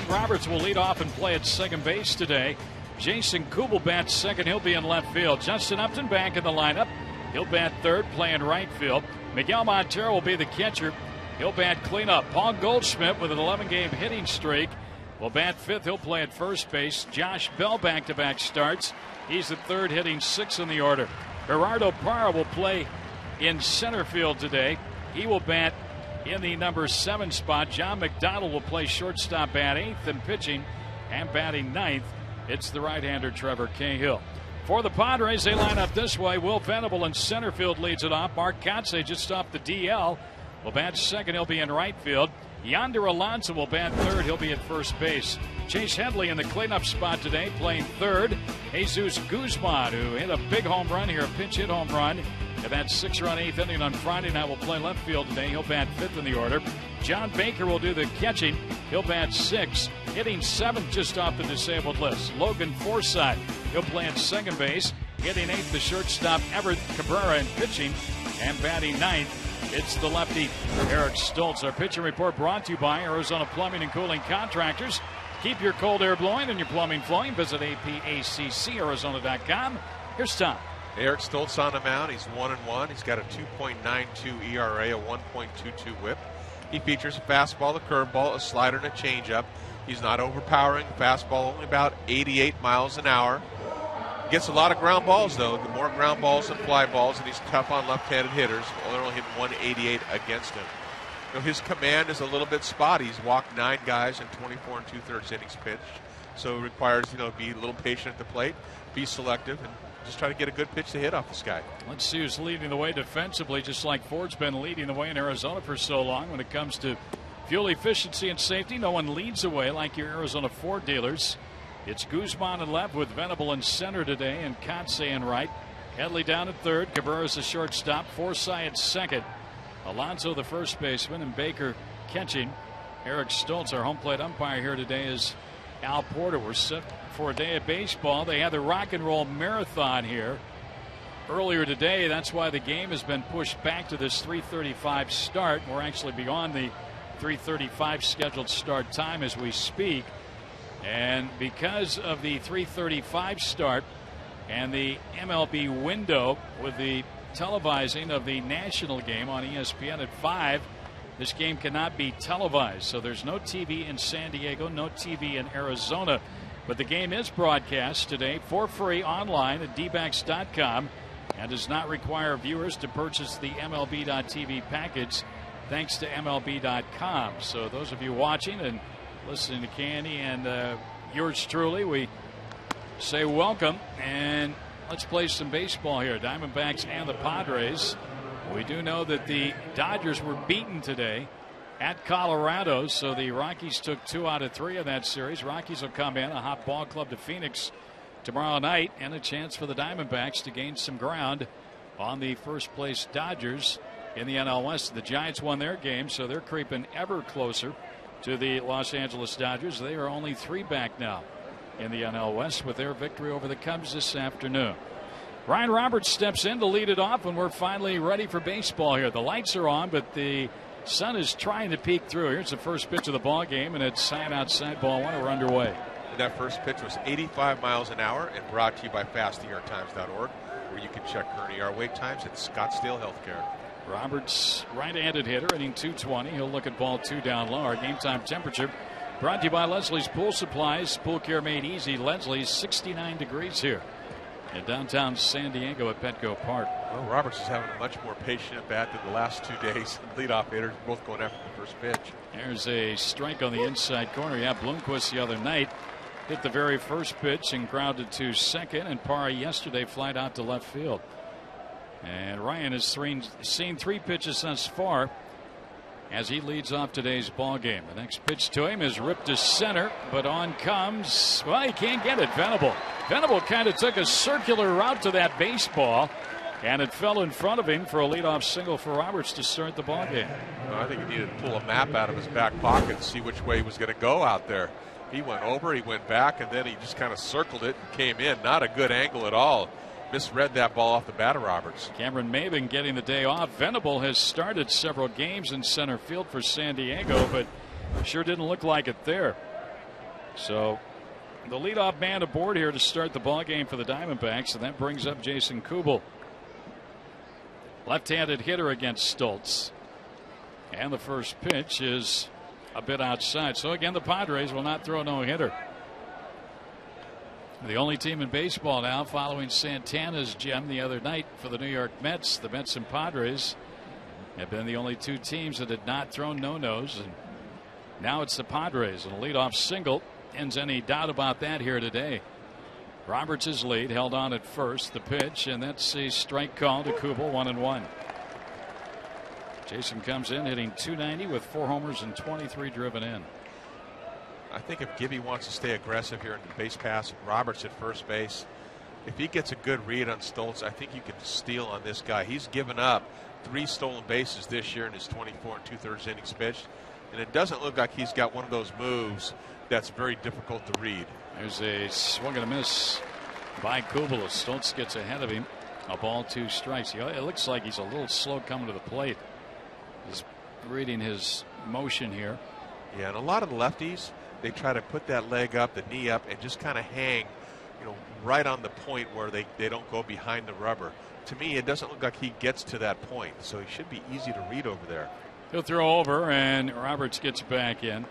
Roberts will lead off and play at second base today. Jason Kubel bats second. He'll be in left field. Justin Upton back in the lineup. He'll bat third, playing right field. Miguel Montero will be the catcher. He'll bat cleanup. Paul Goldschmidt with an 11-game hitting streak will bat fifth. He'll play at first base. Josh Bell back-to-back starts. He's the third, hitting sixth in the order. Gerardo Parra will play in center field today. He will bat in the number 7 spot. John McDonald will play shortstop, bat 8th, and pitching and batting 9th. It's the right-hander Trevor Cahill. For the Padres, they line up this way. Will Venable in center field leads it off. Mark Kotsay just off the DL will bat second. He'll be in right field. Yonder Alonso will bat third. He'll be at first base. Chase Headley in the cleanup spot today, playing third. Jesus Guzman, who hit a big home run here, a pinch hit home run in that 6-run 8th inning on Friday night, will play left field today. He'll bat fifth in the order. John Baker will do the catching. He'll bat sixth, hitting seventh just off the disabled list. Logan Forsythe, he'll play at second base, hitting eighth, the shortstop Everett Cabrera, in pitching and batting ninth. It's the lefty Eric Stoltz. Our pitching report brought to you by Arizona Plumbing and Cooling Contractors. Keep your cold air blowing and your plumbing flowing. Visit APACCArizona.com. Here's Tom. Eric Stoltz on the mound. He's 1-1. He's got a 2.92 ERA, a 1.22 whip. He features a fastball, a curveball, a slider, and a changeup. He's not overpowering. Fastball only about 88 miles an hour. Gets a lot of ground balls, though. The more ground balls than fly balls, and he's tough on left-handed hitters. Well, they're only hitting 188 against him. You know, his command is a little bit spotty. He's walked 9 guys in 24 2/3 innings pitched. So it requires, be a little patient at the plate, be selective, and just try to get a good pitch to hit off this guy. Let's see who's leading the way defensively, just like Ford's been leading the way in Arizona for so long. When it comes to fuel efficiency and safety, no one leads the way like your Arizona Ford dealers. It's Guzman in left with Venable in center today and Kotsay in right. Headley down at third. Cabrera's the shortstop. Forsythe at second. Alonso the first baseman, and Baker catching. Eric Stoltz, our home plate umpire here today, is Al Porter. We're set for a day of baseball. They had the Rock and Roll Marathon here earlier today. That's why the game has been pushed back to this 3:35 start. We're actually beyond the 3:35 scheduled start time as we speak. And because of the 3:35 start and the MLB window with the televising of the national game on ESPN at 5, this game cannot be televised. So there's no TV in San Diego, no TV in Arizona. But the game is broadcast today for free online at dbacks.com and does not require viewers to purchase the MLB.TV package thanks to MLB.com. So those of you watching and listening to Candy and yours truly, we say welcome, and let's play some baseball here. Diamondbacks and the Padres. We do know that the Dodgers were beaten today at Colorado, so the Rockies took 2 out of 3 of that series. Rockies will come in, a hot ball club to Phoenix tomorrow night, and a chance for the Diamondbacks to gain some ground on the first place Dodgers in the NL West. The Giants won their game, so they're creeping ever closer to the Los Angeles Dodgers. They are only 3 back now in the NL West with their victory over the Cubs this afternoon. Ryan Roberts steps in to lead it off, and we're finally ready for baseball here. The lights are on, but the sun is trying to peek through. Here's the first pitch of the ball game, and it's side outside, ball one. We're underway. And that first pitch was 85 miles an hour and brought to you by FastERTimes.org, where you can check current ER wait times at Scottsdale Healthcare. Roberts, right-handed hitter, hitting .220. He'll look at ball two down low. Our game time temperature brought to you by Leslie's Pool Supplies. Pool care made easy. Leslie's 69 degrees here in downtown San Diego at Petco Park. Well, Roberts is having a much more patient at bat than the last 2 days. Leadoff hitters both going after the first pitch. There's a strike on the inside corner. Yeah, Bloomquist the other night hit the very first pitch and grounded to second, and Parra yesterday flied out to left field. And Ryan has seen three pitches thus far as he leads off today's ball game. The next pitch to him is ripped to center, but on comes, well, he can't get it, Venable. Venable kind of took a circular route to that baseball, and it fell in front of him for a leadoff single for Roberts to start the ball game. Well, I think he needed to pull a map out of his back pocket and see which way he was going to go out there. He went over, he went back, and then he just kind of circled it and came in. Not a good angle at all. Misread that ball off the bat of Roberts. Cameron Maben getting the day off. Venable has started several games in center field for San Diego, but sure didn't look like it there. So the leadoff man aboard here to start the ball game for the Diamondbacks, and that brings up Jason Kubel. Left-handed hitter against Stoltz. And the first pitch is a bit outside. So again, the Padres will not throw a no-hitter. The only team in baseball now following Santana's gem the other night for the New York Mets. The Mets and Padres have been the only two teams that had not thrown no-nos. And now it's the Padres. And a leadoff single ends any doubt about that here today. Roberts' lead, held on at first. The pitch, and that's a strike call to Kubel, 1-1. Jason comes in hitting .290 with 4 homers and 23 driven in. I think if Gibby wants to stay aggressive here in the base pass, Roberts at first base, if he gets a good read on Stoltz, I think you can steal on this guy. He's given up 3 stolen bases this year in his 24 2/3 innings pitched, and it doesn't look like he's got one of those moves that's very difficult to read. There's a swing and a miss by Kubel. Stoltz gets ahead of him. A ball, 2 strikes. It looks like he's a little slow coming to the plate. He's reading his motion here. Yeah, and a lot of the lefties, they try to put that leg up, the knee up, and just kind of hang, right on the point where they don't go behind the rubber. To me, it doesn't look like he gets to that point, so he should be easy to read over there. He'll throw over, and Roberts gets back in.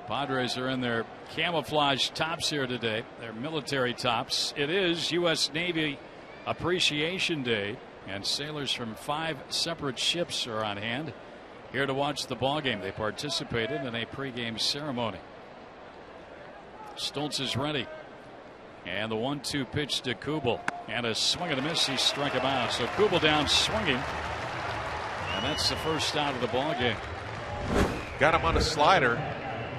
Padres are in their camouflage tops here today, their military tops. It is U.S. Navy Appreciation Day, and sailors from 5 separate ships are on hand here to watch the ball game. They participated in a pregame ceremony. Stoltz is ready, and the 1-2 pitch to Kubel, and a swing and a miss. He struck him out. So Kubel down swinging, and that's the first out of the ball game. Got him on a slider.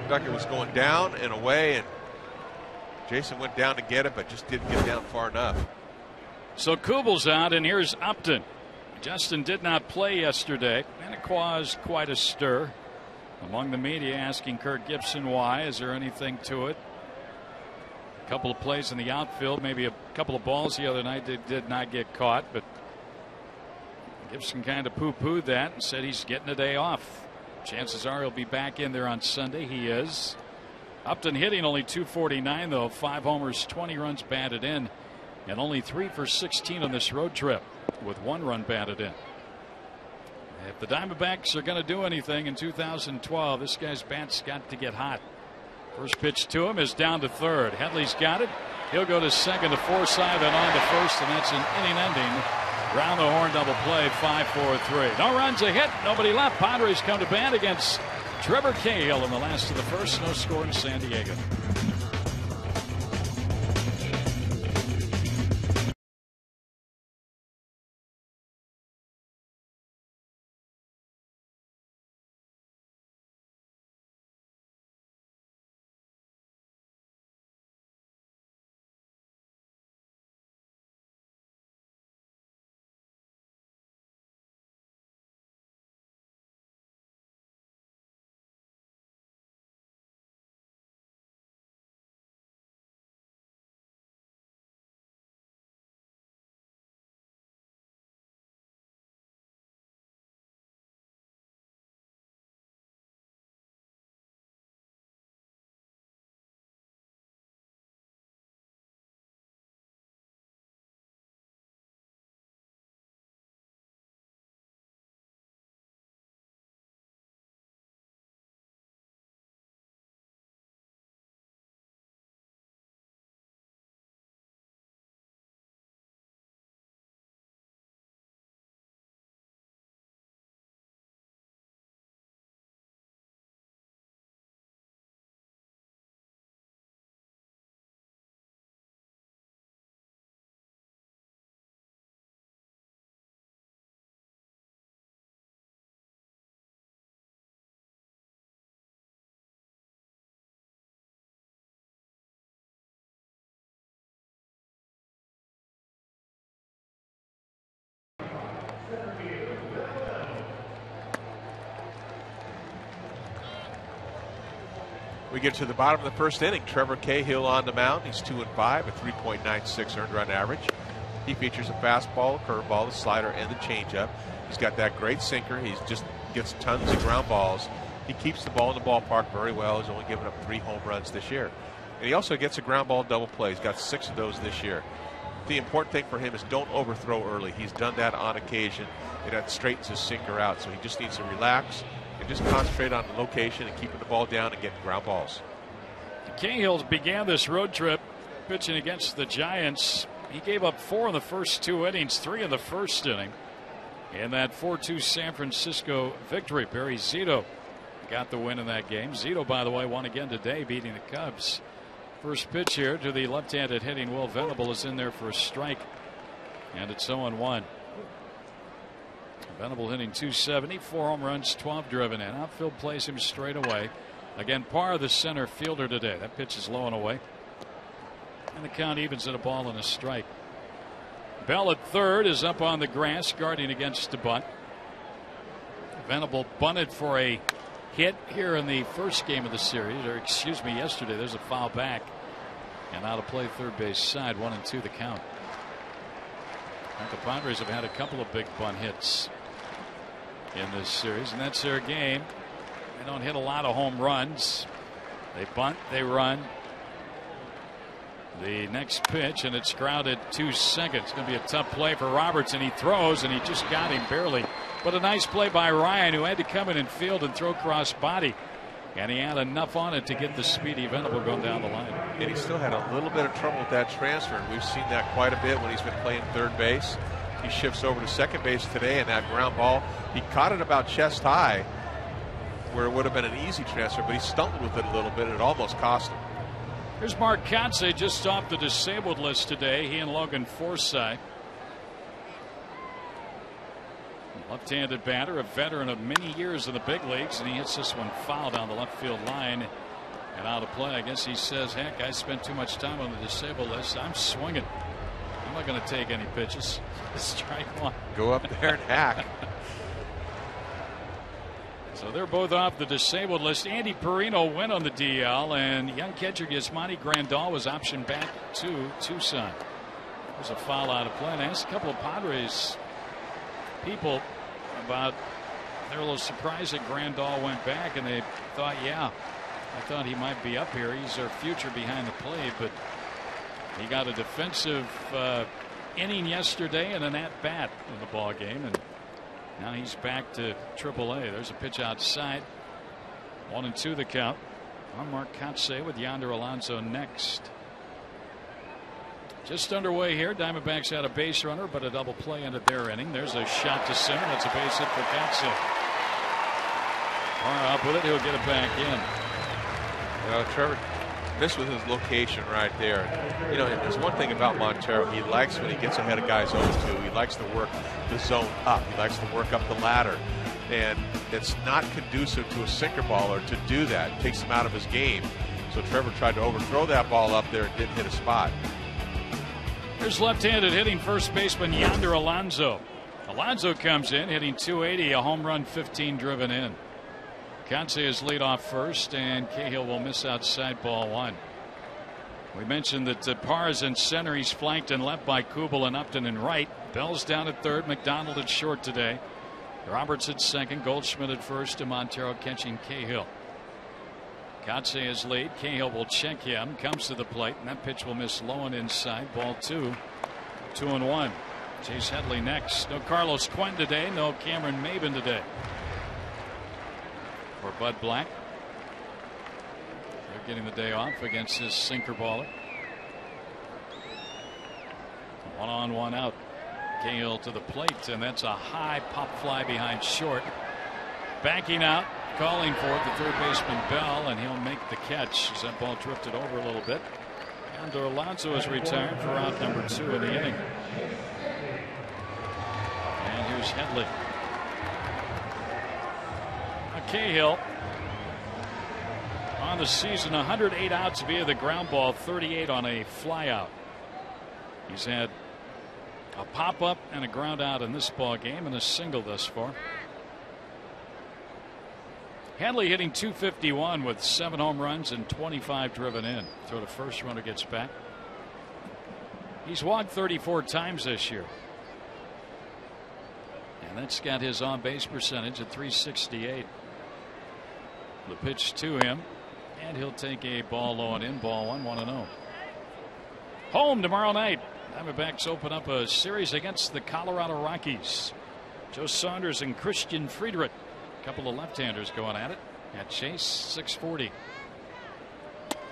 Ducker was going down and away, and Jason went down to get it, but just didn't get down far enough. So Kubel's out, and here's Upton. Justin did not play yesterday, and it caused quite a stir among the media, asking Kurt Gibson why. Is there anything to it? A couple of plays in the outfield, maybe a couple of balls the other night that did not get caught, but Gibson kind of poo-pooed that and said he's getting a day off. Chances are he'll be back in there on Sunday. He is. Upton hitting only .249 though, 5 homers, 20 runs batted in, and only 3 for 16 on this road trip, with 1 run batted in. If the Diamondbacks are going to do anything in 2012, this guy's bat's got to get hot. First pitch to him is down to third. Headley's got it. He'll go to second to Forsythe and on to first, and that's an inning-ending round the horn double play. 5-4-3. No runs, a hit, nobody left. Padres come to bat against Trevor Cahill in the last of the first. No score in San Diego. We get to the bottom of the first inning. Trevor Cahill on the mound. He's 2-5, a 3.96 earned run average. He features a fastball, a curveball, a slider, and the changeup. He's got that great sinker. He just gets tons of ground balls. He keeps the ball in the ballpark very well. He's only given up 3 home runs this year. And he also gets a ground ball double play. He's got 6 of those this year. The important thing for him is don't overthrow early. He's done that on occasion, and that straightens his sinker out. So he just needs to relax and just concentrate on the location and keeping the ball down and getting ground balls. Cahill began this road trip pitching against the Giants. He gave up 4 in the first 2 innings, 3 in the first inning. In that 4-2 San Francisco victory, Barry Zito got the win in that game. Zito, by the way, won again today, beating the Cubs. First pitch here to the left-handed hitting Will Venable is in there for a strike, and it's 0-1. Venable hitting .270, 4 home runs, 12 driven in. Outfield plays him straight away. Again, Parr, the center fielder today. That pitch is low and away, and the count evens at a ball and a strike. Bell at third is up on the grass, guarding against the bunt. Venable bunted for a hit here in the first game of the series, or excuse me, yesterday. There's a foul back, and now to play third base side, 1-2 the count. And the Padres have had a couple of big bunt hits in this series, and that's their game. They don't hit a lot of home runs. They bunt, they run. The next pitch, and it's grounded 2 seconds. It's going to be a tough play for Roberts, and he throws, and he just got him barely. But a nice play by Ryan, who had to come in and field and throw cross body. And he had enough on it to get the speedy Venable going down the line. And he still had a little bit of trouble with that transfer. We've seen that quite a bit when he's been playing third base. He shifts over to second base today, and that ground ball, he caught it about chest high, where it would have been an easy transfer, but he stumbled with it a little bit, and it almost cost him. Here's Mark Kotsay, just off the disabled list today. He and Logan Forsythe. Left-handed batter, a veteran of many years in the big leagues, and he hits this one foul down the left field line and out of play. I guess he says, heck, I spent too much time on the disabled list. I'm swinging. I'm not going to take any pitches. Strike one. Go up there and hack. So they're both off the disabled list. Andy Perino went on the DL, and young catcher Yasmani Grandal was optioned back to Tucson. There's a foul out of play. And I asked a couple of Padres people about, they're a little surprised that Grandal went back, and they thought, yeah, I thought he might be up here. He's their future behind the plate, but he got a defensive inning yesterday and an at-bat in the ball game, and now he's back to AAA. There's a pitch outside. 1-2 the count on Mark Kotsay with Yonder Alonso next. Just underway here. Diamondbacks had a base runner, but a double play into their inning. There's a shot to center. That's a base hit for Kotsay. Parr up with it. He'll get it back in. Trevor missed with his location right there. You know, there's one thing about Montero. He likes when he gets ahead of guys 0-2. He likes to work the zone up. He likes to work up the ladder. And it's not conducive to a sinker baller to do that. It takes him out of his game. So Trevor tried to overthrow that ball up there and didn't hit a spot. Here's left-handed hitting first baseman Yonder Alonso. Alonso comes in hitting .280, a home run, 15 driven in. Kotsay is lead off first, and Cahill will miss outside ball 1. We mentioned that Parr is in center. He's flanked and left by Kubel and Upton in right. Bell's down at third. McDonald at short today. Roberts at second. Goldschmidt at first, and Montero catching Cahill. Kotsay is lead. Cahill will check him. Comes to the plate, and that pitch will miss low and inside. Ball 2. 2-1. Chase Headley next. No Carlos Quinn today. No Cameron Maben today. For Bud Black. They're getting the day off against this sinker baller. 1 on, 1 out. Cahill to the plate, and that's a high pop fly behind short. Backing out, calling for it, the third baseman Bell, and he'll make the catch as that ball drifted over a little bit. And Alonso is retired for out number 2 in the inning. And here's Headley. Cahill on the season, 108 outs via the ground ball, 38 on a fly out. He's had a pop up and a ground out in this ball game, and a single thus far. Headley hitting .251 with 7 home runs and 25 driven in. So the first runner gets back. He's walked 34 times this year. And that's got his on base percentage at .368. The pitch to him, and he'll take a ball low and in. Ball 1, 1-0. Home tomorrow night. Diamondbacks open up a series against the Colorado Rockies. Joe Saunders and Christian Friedrich. A couple of left-handers going at it. At Chase, 640.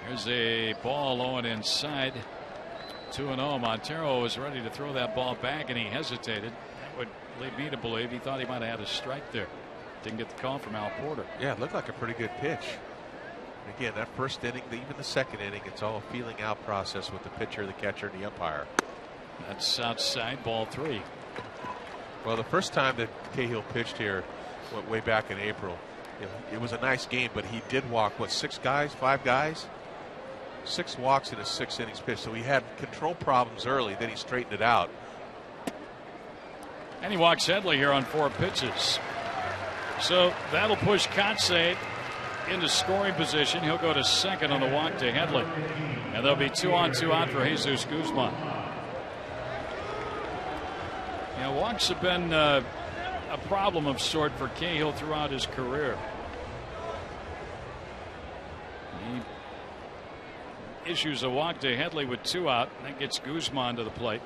Here's a ball low and inside. 2-0. Montero was ready to throw that ball back, and he hesitated. That would lead me to believe he thought he might have had a strike there. Didn't get the call from Al Porter. Yeah, it looked like a pretty good pitch. And again, that first inning, even the second inning, it's all a feeling out process with the pitcher, the catcher, and the umpire. That's outside, ball 3. Well, the first time that Cahill pitched here, went way back in April, it was a nice game, but he did walk, 5 guys? 6 walks in his 6 innings pitch. So he had control problems early, then he straightened it out. And he walks Headley here on 4 pitches. So that'll push Kotsay into scoring position. He'll go to second on the walk to Headley. And there'll be 2 on 2 out for Jesus Guzman. Walks have been a problem of sort for Cahill throughout his career. He issues a walk to Headley with 2 out. That gets Guzman to the plate.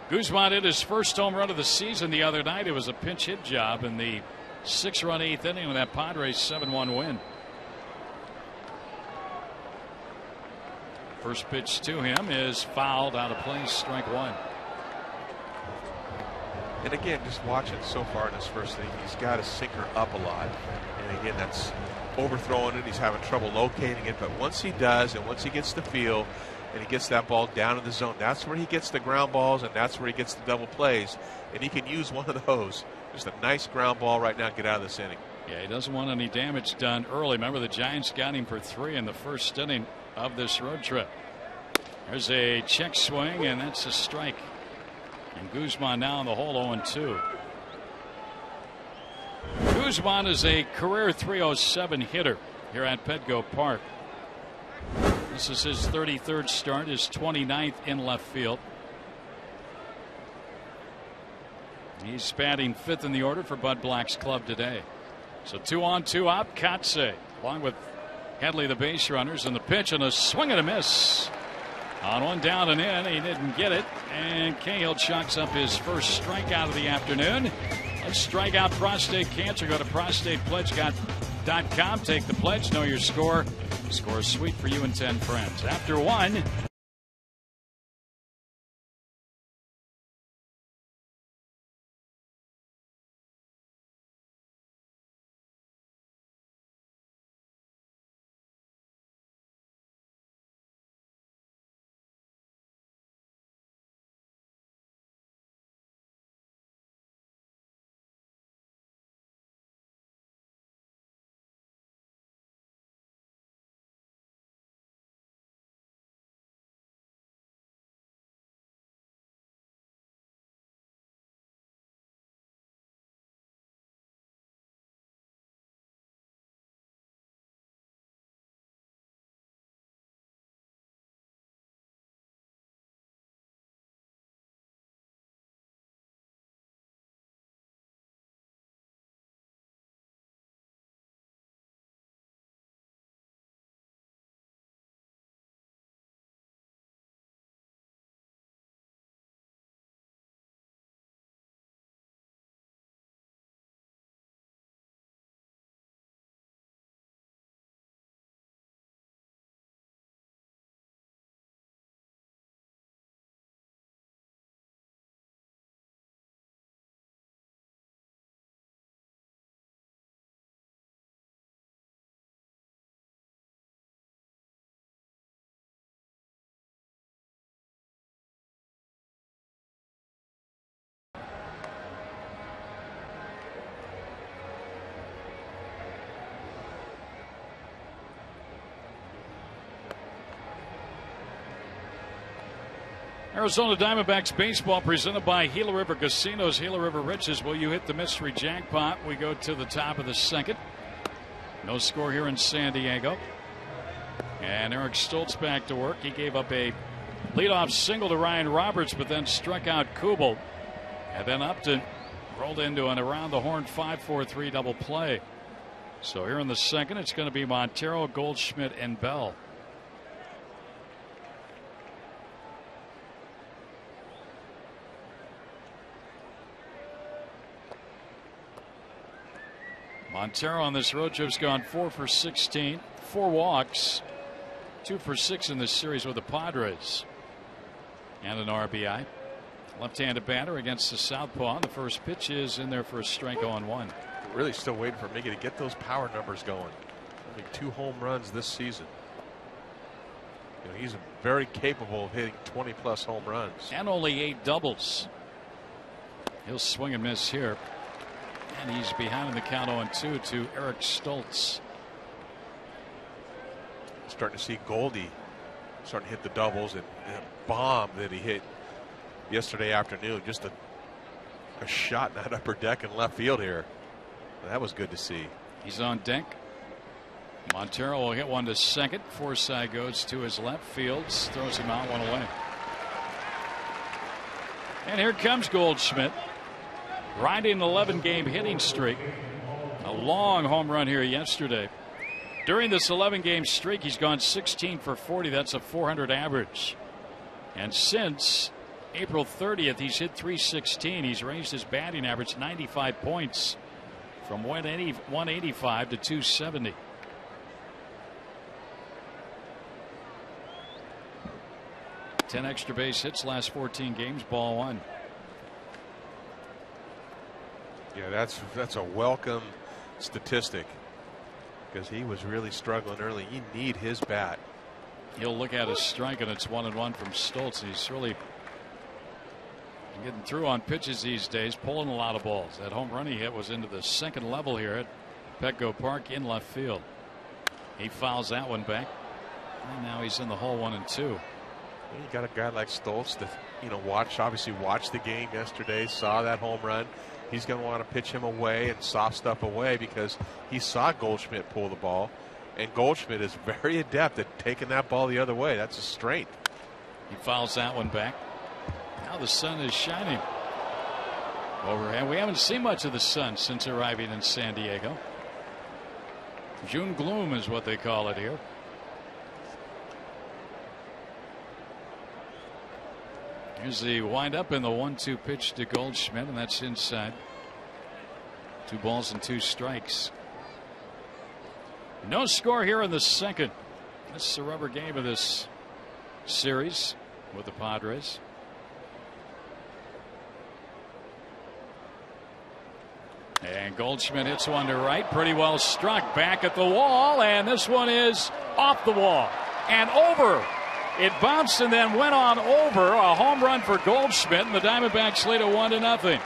Guzman hit his first home run of the season the other night. It was a pinch hit job in the 6-run 8th inning of that Padres 7-1 win. First pitch to him is fouled out of place, strike 1. And again, just watching so far in this first inning, he's got his sinker up a lot. And again, that's overthrowing it. He's having trouble locating it. But once he does, and once he gets the feel, and he gets that ball down in the zone, that's where he gets the ground balls, and that's where he gets the double plays. And he can use one of those. Just a nice ground ball right now. Get out of this inning. Yeah, he doesn't want any damage done early. Remember, the Giants got him for 3 in the first inning of this road trip. There's a check swing, and that's a strike. And Guzman now in the hole, 0-2. Guzman is a career .307 hitter here at Petco Park. This is his 33rd start, his 29th in left field. He's batting 5th in the order for Bud Black's club today. So 2 on 2 out. Kotsay along with Headley, the base runners, and the pitch and a swing and a miss. On 1 down and in, he didn't get it, and Cahill chalks up his first strikeout of the afternoon. Let's strike out prostate cancer. Go to prostatepledge.com. Take the pledge. Know your score. Score is sweet for you and 10 friends. After 1. Arizona Diamondbacks baseball presented by Gila River Casinos. Gila River Riches. Will you hit the mystery jackpot? We go to the top of the second. No score here in San Diego. And Eric Stoltz back to work. He gave up a leadoff single to Ryan Roberts, but then struck out Kubel. And then Upton rolled into an around the horn 5-4-3 double play. So here in the second, it's going to be Montero, Goldschmidt, and Bell. Montero on this road trip's gone 4 for 16, 4 walks, 2 for 6 in this series with the Padres, and an RBI. Left-handed batter against the southpaw. The first pitch is in there for a strike 0-1. Really still waiting for Miggy to get those power numbers going. Only 2 home runs this season. You know, he's very capable of hitting 20-plus home runs. And only 8 doubles. He'll swing and miss here. And he's behind in the count 0-2 to Eric Stoltz. Starting to see Goldie starting to hit the doubles, and a bomb that he hit yesterday afternoon. Just a shot in that upper deck in left field here. That was good to see. He's on deck. Montero will hit one to second. Forsythe goes to his left. Fields throws him out, one away. And here comes Goldschmidt, riding an 11-game hitting streak. A long home run here yesterday. During this 11-game streak, he's gone 16 for 40. That's a 400 average. And since April 30th, he's hit 316. He's raised his batting average 95 points from 185 to 270. Ten extra base hits last 14 games, ball 1. Yeah, that's a welcome statistic, because he was really struggling early. You need his bat. He'll look at his strike, and it's 1-1 from Stoltz. He's really getting through on pitches these days, pulling a lot of balls. That home run he hit was into the second level here at Petco Park in left field. He fouls that one back, and now he's in the hole 1-2. You got a guy like Stoltz that, you know, obviously watched the game yesterday, saw that home run. He's going to want to pitch him away and soft stuff away, because he saw Goldschmidt pull the ball, and Goldschmidt is very adept at taking that ball the other way. That's a strength. He fouls that one back. Now the sun is shining overhead. We haven't seen much of the sun since arriving in San Diego. June gloom is what they call it here. Here's the windup in the 1-2 pitch to Goldschmidt, and that's inside. 2 balls and 2 strikes. No score here in the second. This is the rubber game of this series with the Padres. And Goldschmidt hits one to right, pretty well struck, back at the wall, and this one is off the wall and over. It bounced and then went on over. A home run for Goldschmidt, and the Diamondbacks lead it 1-0.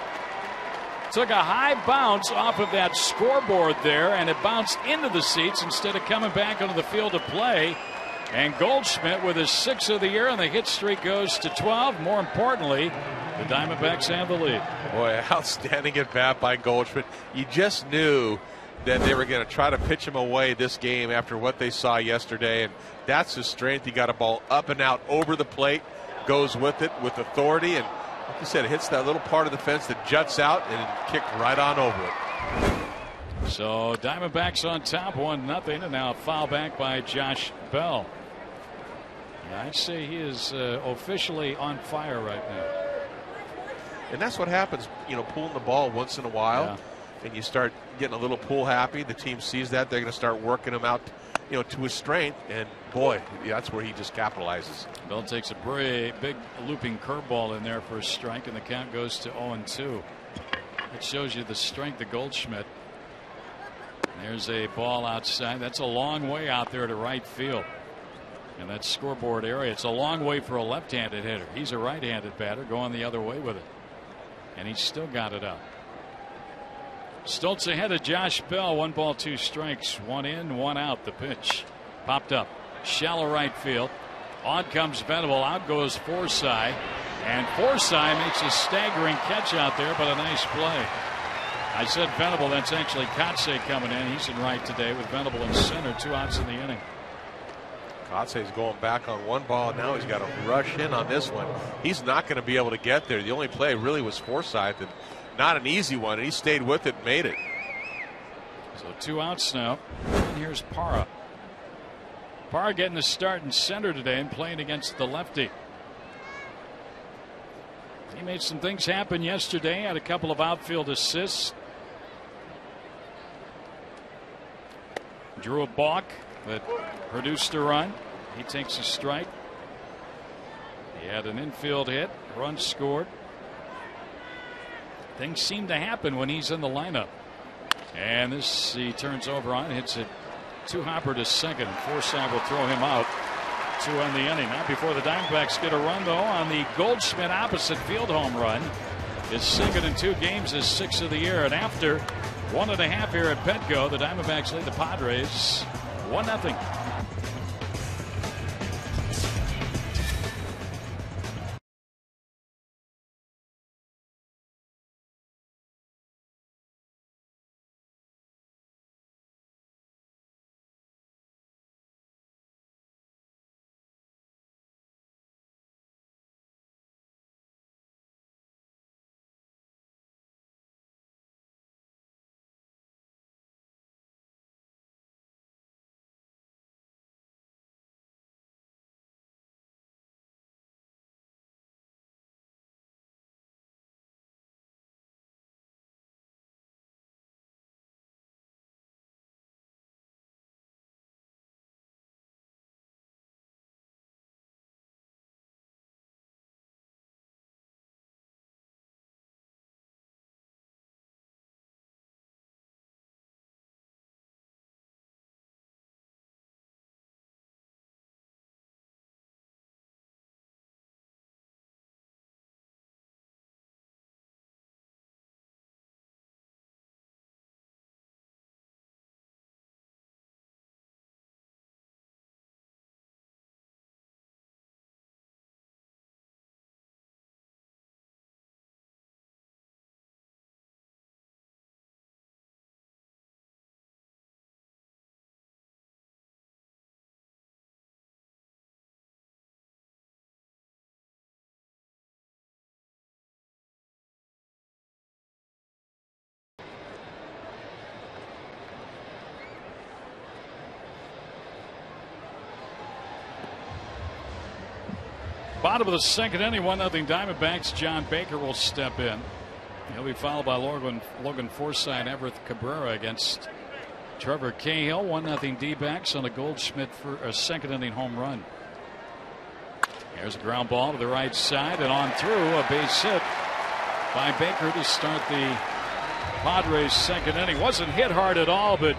Took a high bounce off of that scoreboard there, and it bounced into the seats instead of coming back onto the field of play. And Goldschmidt with his 6th of the year, and the hit streak goes to 12. More importantly, the Diamondbacks have the lead. Boy, outstanding at bat by Goldschmidt. You just knew that they were going to try to pitch him away this game after what they saw yesterday, and that's his strength. He got a ball up and out over the plate, goes with it with authority, and like you said, it hits that little part of the fence that juts out and kicked right on over it. So Diamondbacks on top 1-0, and now a foul back by Josh Bell. Yeah, I'd say he is officially on fire right now. And that's what happens, you know, pulling the ball once in a while. Yeah. And you start getting a little pull happy. The team sees that. They're going to start working him out, you know, to his strength. And boy, that's where he just capitalizes. Bell takes a big looping curveball in there for a strike, and the count goes to 0-2. It shows you the strength of Goldschmidt. There's a ball outside. That's a long way out there to right field. And that scoreboard area, it's a long way for a left-handed hitter. He's a right-handed batter going the other way with it. And he's still got it up. Stoltz ahead of Josh Bell. 1 ball, 2 strikes. 1 in, 1 out. The pitch popped up. Shallow right field. On comes Venable. Out goes Forsythe. And Forsythe makes a staggering catch out there, but a nice play. I said Venable, that's actually Kotsay coming in. He's in right today with Venable in center, 2 outs in the inning. Kotsay's going back on one ball. Now he's got to rush in on this one. He's not going to be able to get there. The only play really was Forsythe, and not an easy one. And he stayed with it and made it. So 2 outs now. And here's Parra. Parra getting the start in center today and playing against the lefty. He made some things happen yesterday. Had a couple of outfield assists. Drew a balk that produced a run. He takes a strike. He had an infield hit. Run scored. Things seem to happen when he's in the lineup. And this he turns over on, hits it 2-hopper to second. Forsythe will throw him out. 2 on the inning. Not before the Diamondbacks get a run, though, on the Goldschmidt opposite field home run. His second in 2 games, his 6th of the year. And after 1.5 here at Petco, the Diamondbacks lead the Padres 1-0. Bottom of the second inning, 1-0 Diamondbacks. John Baker will step in. He'll be followed by Logan Forsythe, Everett Cabrera against Trevor Cahill. 1-0 D-backs on a Goldschmidt for a second inning home run. Here's a ground ball to the right side and on through, a base hit by Baker to start the Padres second inning. Wasn't hit hard at all, but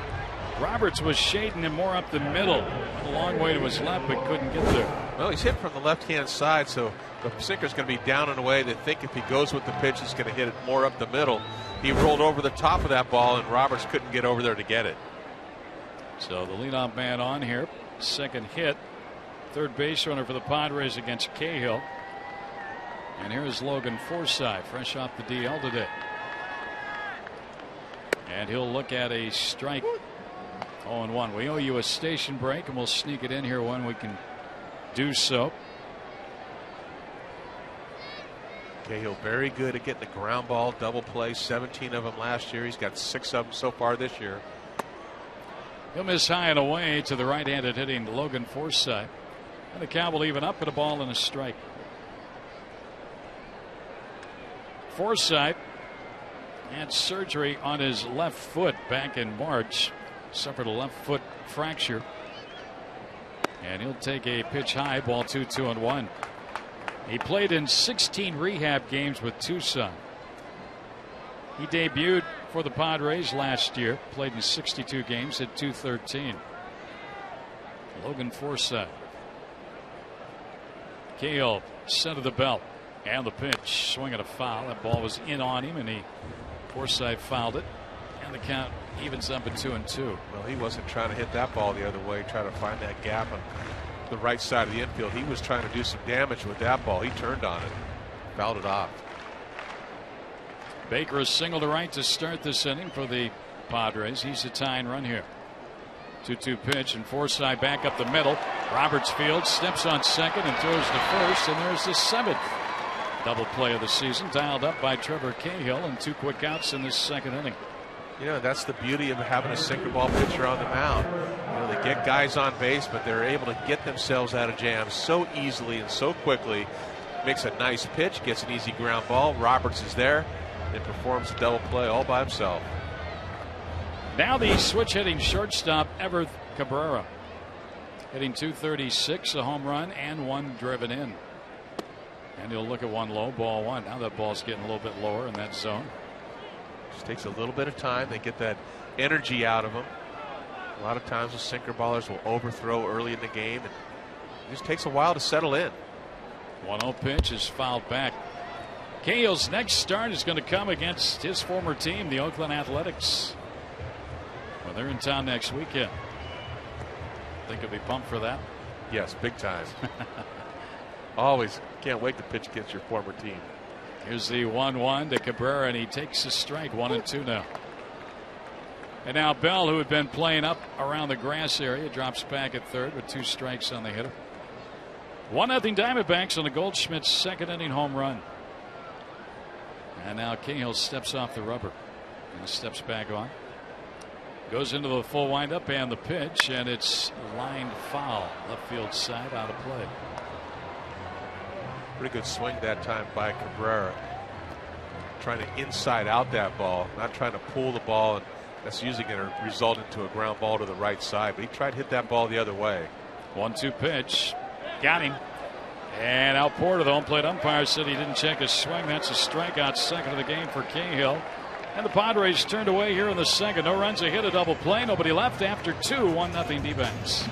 Roberts was shading him more up the middle. Went a long way to his left, but couldn't get there. Well, he's hit from the left-hand side, so the sinker's going to be down and away. They think if he goes with the pitch, he's going to hit it more up the middle. He rolled over the top of that ball, and Roberts couldn't get over there to get it. So the leadoff man on here. Second hit. Third base runner for the Padres against Cahill. And here's Logan Forsythe, fresh off the DL today. And he'll look at a strike. 0-1. We owe you a station break, and we'll sneak it in here when we can do so. Cahill very good at getting the ground ball, double play, 17 of them last year. He's got 6 of them so far this year. He'll miss high and away to the right-handed hitting Logan Forsythe. And the count will even up at a ball and a strike. Forsythe had surgery on his left foot back in March. Suffered a left foot fracture. And he'll take a pitch high, ball 2-2-1. He played in 16 rehab games with Tucson. He debuted for the Padres last year, played in 62 games, hit .213. Logan Forsythe. Cahill center the belt and the pitch, swinging a foul. That ball was in on him, and Forsythe fouled it, and the count evens up at 2-2. Well, he wasn't trying to hit that ball the other way, trying to find that gap on the right side of the infield. He was trying to do some damage with that ball. He turned on it. fouled it off. Baker is single to right to start this inning for the Padres. He's a tying run here. 2-2 pitch, and Forsythe back up the middle. Roberts fields, steps on second and throws to first, and there's the 7th double play of the season, dialed up by Trevor Cahill, and 2 quick outs in this second inning. You know, that's the beauty of having a sinker ball pitcher on the mound. You know, they get guys on base, but they're able to get themselves out of jams so easily and so quickly. Makes a nice pitch, gets an easy ground ball. Roberts is there and performs a double play all by himself. Now the switch hitting shortstop, Everth Cabrera, hitting .236, a home run and 1 driven in. And he'll look at 1 low, ball 1. Now that ball's getting a little bit lower in that zone. Just takes a little bit of time. They get that energy out of them. A lot of times the sinker ballers will overthrow early in the game, and it just takes a while to settle in. 1-0 pitch is fouled back. Cahill's next start is going to come against his former team, the Oakland Athletics. Well, they're in town next weekend. Think he'll be pumped for that? Yes, big time. Always can't wait to pitch against your former team. Here's the 1-1 to Cabrera, and he takes a strike. 1-2 now. And now Bell, who had been playing up around the grass area, drops back at third with 2 strikes on the hitter. 1-0 Diamondbacks on the Goldschmidt's second inning home run. And now Cahill steps off the rubber and steps back on. Goes into the full windup and the pitch, and it's lined foul, left field side, out of play. Pretty good swing that time by Cabrera. Trying to inside out that ball, not trying to pull the ball, and that's usually going to result into a ground ball to the right side. But he tried to hit that ball the other way. 1-2 pitch. Got him. And out Porter, the home plate umpire, said he didn't check his swing. That's a strikeout, second of the game for Cahill. And the Padres turned away here in the second. No runs, a hit, a double play. Nobody left after 2. 1-0 D-backs.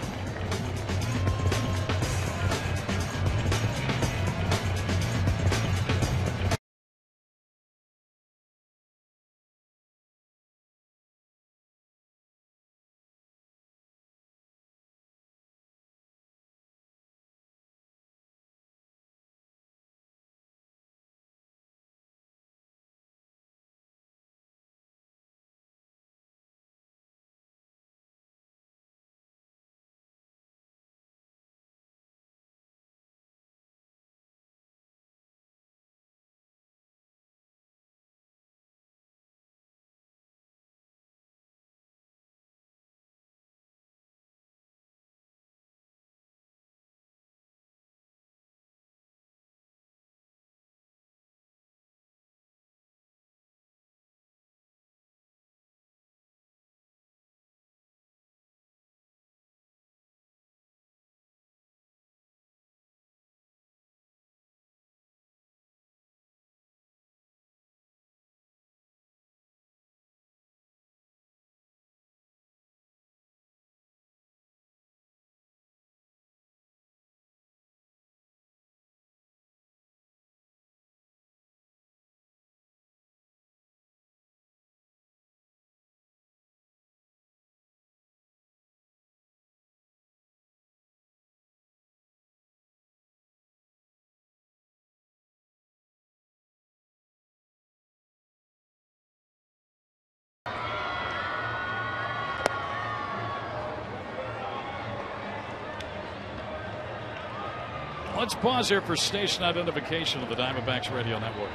Let's pause here for station identification of the Diamondbacks Radio Network.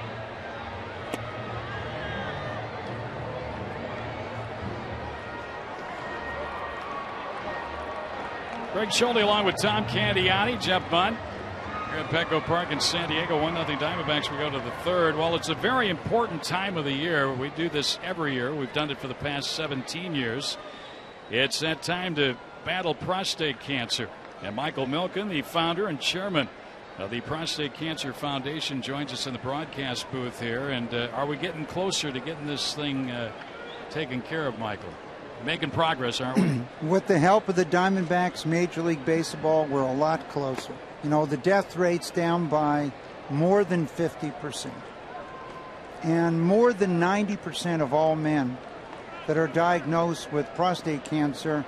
Greg Schulte along with Tom Candiani, Jeff Bunt. Here at Petco Park in San Diego, 1-0 Diamondbacks. We go to the third. Well, it's a very important time of the year. We do this every year. We've done it for the past 17 years. It's that time to battle prostate cancer. And Michael Milken, the founder and chairman of the Prostate Cancer Foundation, joins us in the broadcast booth here. And are we getting closer to getting this thing taken care of, Michael? Making progress, aren't we? With the help of the Diamondbacks, Major League Baseball, we're a lot closer. You know, the death rate's down by more than 50%. And more than 90% of all men that are diagnosed with prostate cancer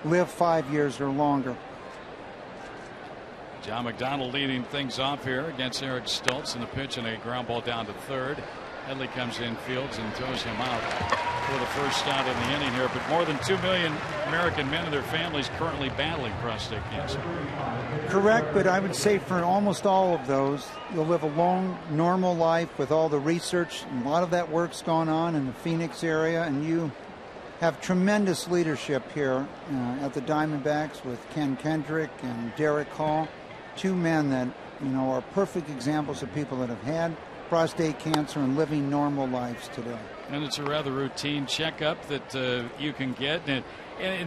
live 5 years or longer. John McDonald leading things off here against Eric Stoltz, and the pitch and a ground ball down to third. Headley comes in fields and throws him out for the first out in the inning here. But more than 2 million American men and their families currently battling prostate cancer. Correct, but I would say for almost all of those, you'll live a long, normal life with all the research. And a lot of that work's gone on in the Phoenix area, and you have tremendous leadership here at the Diamondbacks with Ken Kendrick and Derek Hall, two men that are perfect examples of people that have had prostate cancer and living normal lives today. And it's a rather routine checkup that you can get, and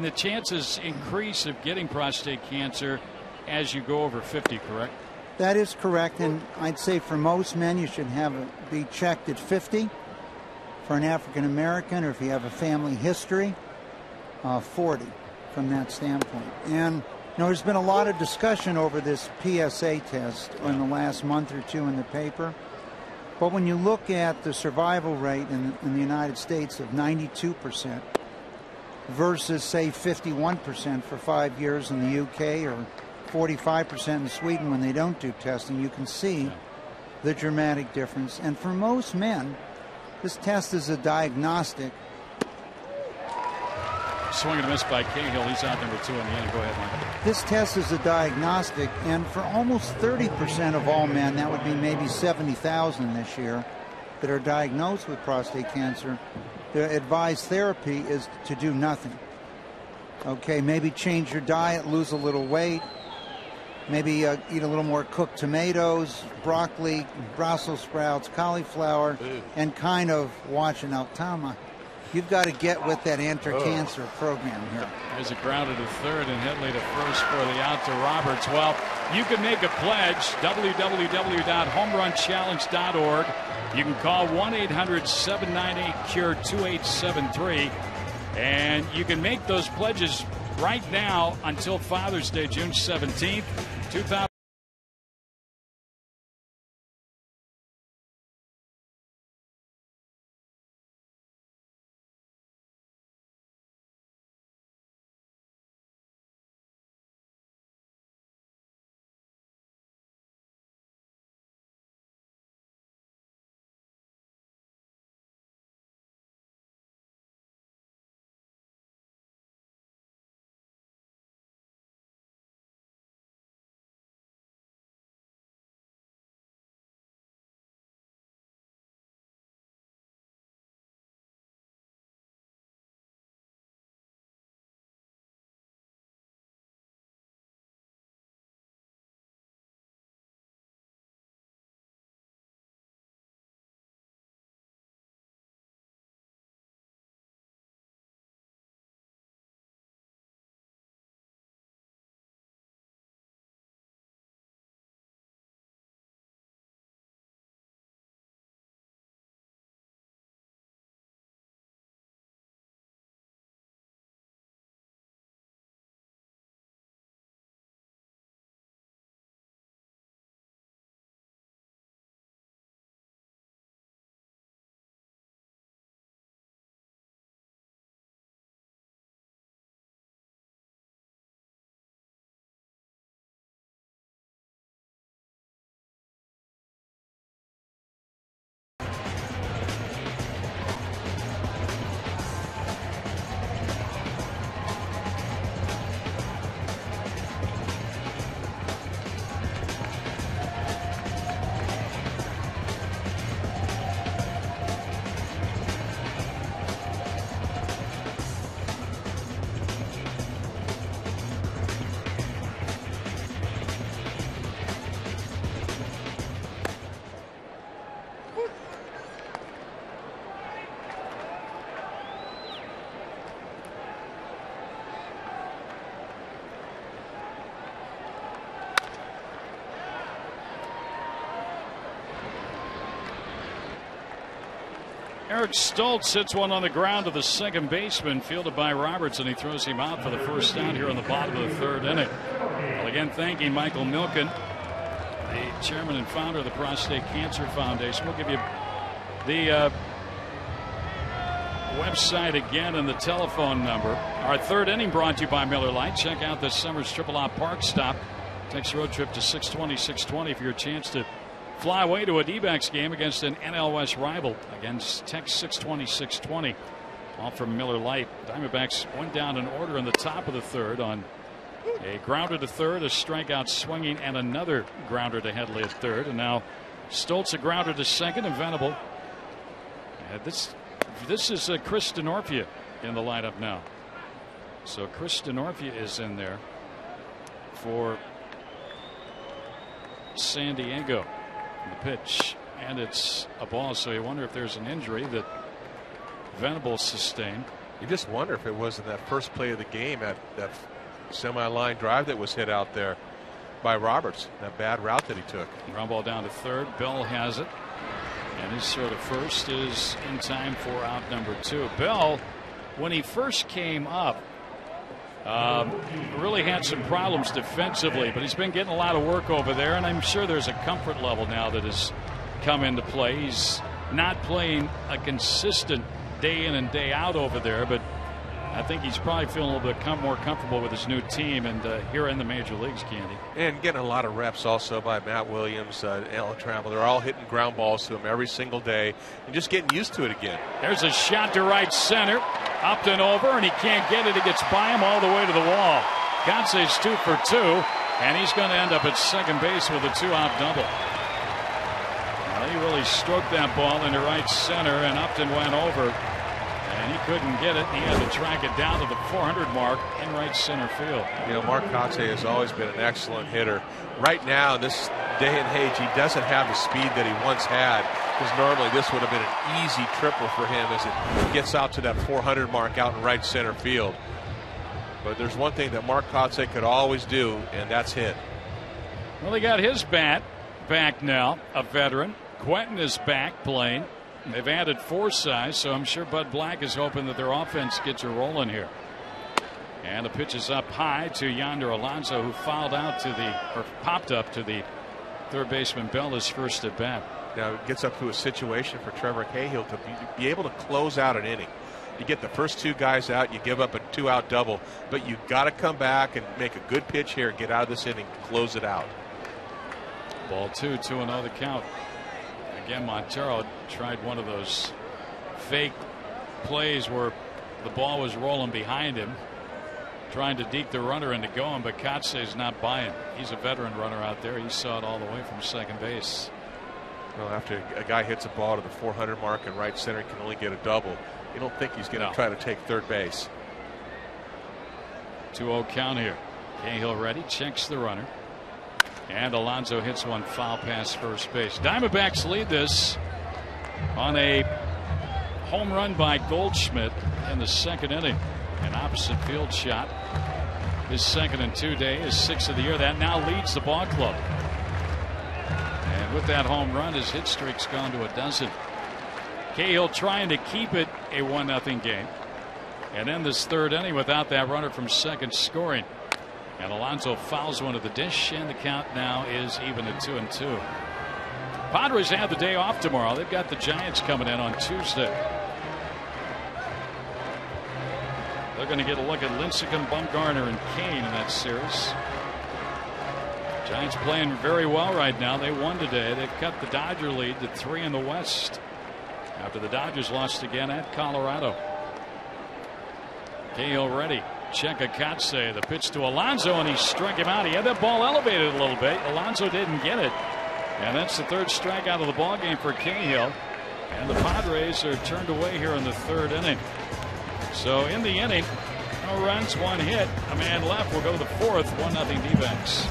the chances increase of getting prostate cancer as you go over 50, correct? That is correct, and I'd say for most men you should have it be checked at 50. For an African American, or if you have a family history, 40 from that standpoint. And there's been a lot of discussion over this PSA test in the last month or two in the paper. But when you look at the survival rate in the United States of 92% versus, say, 51% for 5 years in the UK or 45% in Sweden when they don't do testing, you can see the dramatic difference. And for most men, this test is a diagnostic. Swing and a miss by Cahill. He's out number 2 in the inning. Go ahead, Mike. This test is a diagnostic, and for almost 30% of all men, that would be maybe 70,000 this year, that are diagnosed with prostate cancer, the advised therapy is to do nothing. Okay, maybe change your diet, lose a little weight, maybe eat a little more cooked tomatoes, broccoli, Brussels sprouts, cauliflower, and kind of watch an Altama. You've got to get with that anti-cancer program here. There's a grounded to third and Headley to first for the out to Roberts. Well, you can make a pledge, www.homerunchallenge.org. You can call 1-800-798-CURE-2873. And you can make those pledges right now until Father's Day, June 17th, 2000. Eric Stoltz hits one on the ground to the second baseman, fielded by Roberts, and he throws him out for the first out here on the bottom of the third inning. Well, again, thanking Michael Milken, the chairman and founder of the Prostate Cancer Foundation. We'll give you the website again and the telephone number. Our third inning brought to you by Miller Lite. Check out this summer's Triple A Park Stop Takes a road trip to 620 for your chance to fly away to a D-backs game against an NL West rival. Against text 620. All from Miller Lite. Diamondbacks went down in order in the top of the third on a grounder to third, a strikeout swinging, and another grounder to Headley at third. And now Stoltz a grounder to second, and Venable. This is Chris Denorfia in the lineup now. So Chris Denorfia is in there for San Diego. The pitch, and it's a ball. So you wonder if there's an injury that Venable sustained. You just wonder if it wasn't that first play of the game, that semi-line drive that was hit out there by Roberts, that bad route that he took. Ground ball down to third. Bell has it, and his throw to first is in time for out number 2. Bell, when he first came up, really had some problems defensively, but he's been getting a lot of work over there, and I'm sure there's a comfort level now that has come into play. He's not playing a consistent day in and day out over there, but I think he's probably feeling a little bit more comfortable with his new team and here in the major leagues, Candy. And getting a lot of reps also by Matt Williams, Alan Trammell. They're all hitting ground balls to him every single day and just getting used to it again. There's a shot to right center. Up and over, and he can't get it. It gets by him all the way to the wall. Gotze's 2 for 2, and he's going to end up at second base with a 2-out double. Well, he really stroked that ball into right center, and Upton went over, and he couldn't get it. He had to track it down to the 400 mark in right center field. You know, Mark Gotze has always been an excellent hitter. Right now, this day and age, he doesn't have the speed that he once had, because normally this would have been an easy triple for him as it gets out to that 400 mark out in right center field. But there's one thing that Mark Gotze could always do, and that's hit. Well, he got his bat back now, a veteran. Quentin is back playing. They've added Forsythe, so I'm sure Bud Black is hoping that their offense gets a rolling here. And the pitch is up high to Yonder Alonso, who fouled out to popped up to the third baseman Bell, his first at bat. Now it gets up to a situation for Trevor Cahill to be able to close out an inning. You get the first 2 guys out, you give up a 2-out double, but you got to come back and make a good pitch here, get out of this inning, close it out. Ball 2, 2-0 the count. Again, Montero tried one of those fake plays where the ball was rolling behind him, trying to deke the runner into going, but Kotze's not buying. He's a veteran runner out there. He saw it all the way from second base. Well, after a guy hits a ball to the 400 mark in right center, can only get a double. You don't think he's going to try to take third base. 2-0 count here. Cahill ready, checks the runner. And Alonso hits one foul past first base. Diamondbacks lead this on a home run by Goldschmidt in the second inning. An opposite field shot. His second in 2 days, his 6th of the year. That now leads the ball club. And with that home run, his hit streak's gone to a dozen. Cahill trying to keep it a 1-0 game. And in this third inning without that runner from second scoring. And Alonso fouls one to the dish, and the count now is even at 2-2. Padres have the day off tomorrow. They've got the Giants coming in on Tuesday. They're going to get a look at Lincecum, Bumgarner, and Kane in that series. Giants playing very well right now. They won today. They've cut the Dodger lead to 3 in the West after the Dodgers lost again at Colorado. Cahill ready. Cheka Kotze, the pitch to Alonso, and he struck him out. He had that ball elevated a little bit. Alonso didn't get it. And that's the third strikeout of the ball game for Cahill. And the Padres are turned away here in the third inning. So in the inning, no runs, 1 hit, a man left. We'll go to the fourth, 1-0 D-backs.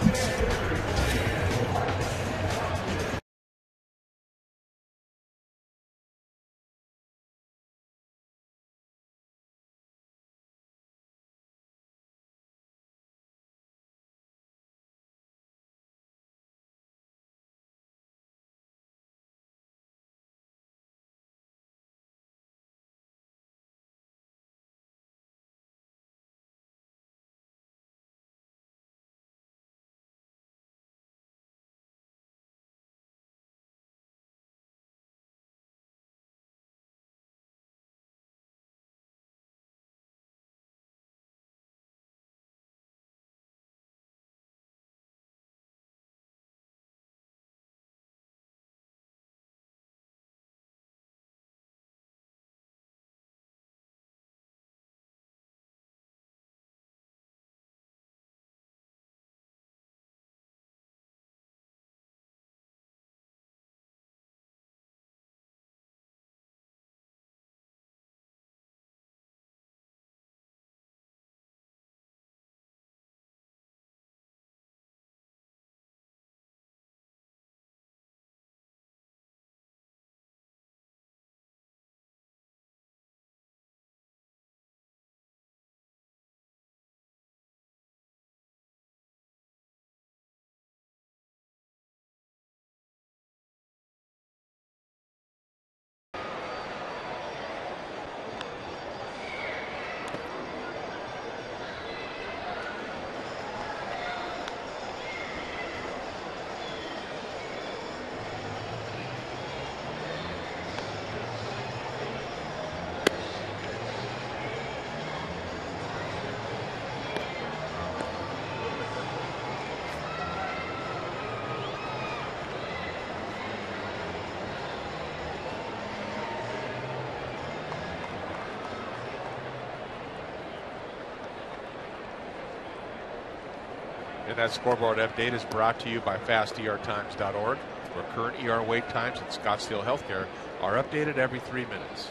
And that scoreboard update is brought to you by FastERTimes.org, where current ER wait times at Scottsdale Healthcare are updated every 3 minutes.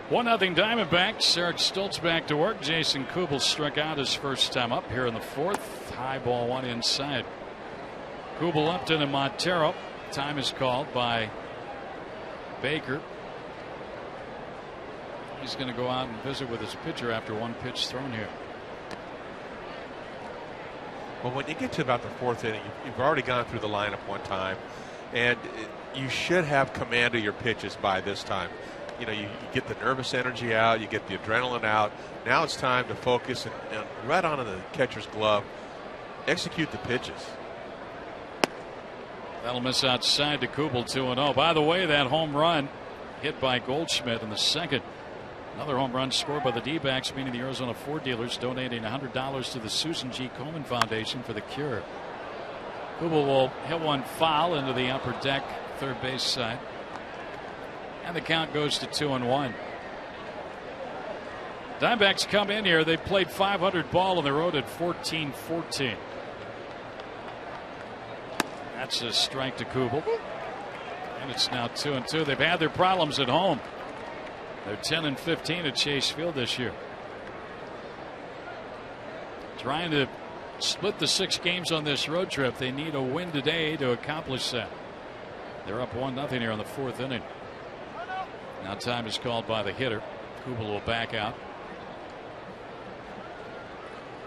1-0 Diamondbacks. Eric Stoltz back to work. Jason Kubel struck out his first time up here in the fourth. High ball one inside. Kubel, Upton, and Montero. Time is called by Baker. He's going to go out and visit with his pitcher after one pitch thrown here. Well, when you get to about the fourth inning, you've already gone through the lineup one time, and you should have command of your pitches by this time. You know, you get the nervous energy out, you get the adrenaline out. Now it's time to focus and right onto the catcher's glove, execute the pitches. That'll miss outside to Kubel, 2-0. By the way, that home run hit by Goldschmidt in the second. Another home run scored by the D-backs, meaning the Arizona Ford dealers donating $100 to the Susan G. Komen Foundation for the cure. Kubel will hit one foul into the upper deck, third base side. And the count goes to 2-1. Diamondbacks come in here. They played 500 ball on the road at 14-14. That's a strike to Kubel. And it's now 2-2. They've had their problems at home. They're 10-15 at Chase Field this year. Trying to split the 6 games on this road trip. They need a win today to accomplish that. They're up 1-0 here in the fourth inning. Now time is called by the hitter. Kubel will back out.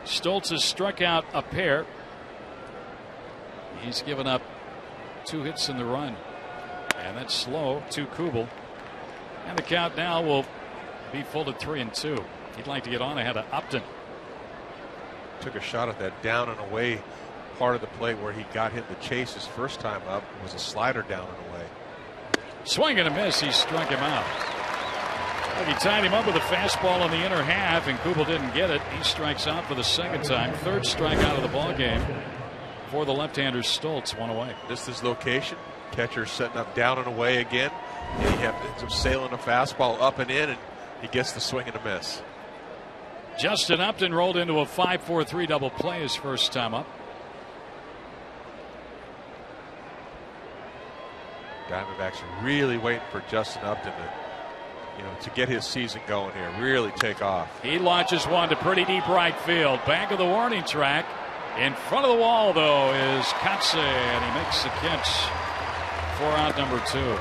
Stoltz has struck out a pair. He's given up 2 hits in the run. And that's slow to Kubel. And the count now will be full to 3-2. He'd like to get on ahead of Upton. Took a shot at that down and away part of the plate where he got hit in the chase his first time up. It was a slider down and away. Swing and a miss. He struck him out. Well, he tied him up with a fastball in the inner half, and Kubel didn't get it. He strikes out for the second time. Third strikeout of the ball game for the left-hander Stoltz. One away. This is location. Catcher setting up down and away again. And he ends up sailing a fastball up and in, and he gets the swing and a miss. Justin Upton rolled into a 5-4-3 double play his first time up. Diamondbacks really waiting for Justin Upton to get his season going here. Really take off. He launches one to pretty deep right field. Back of the warning track. In front of the wall, though, is Katse, and he makes the catch for out number 2.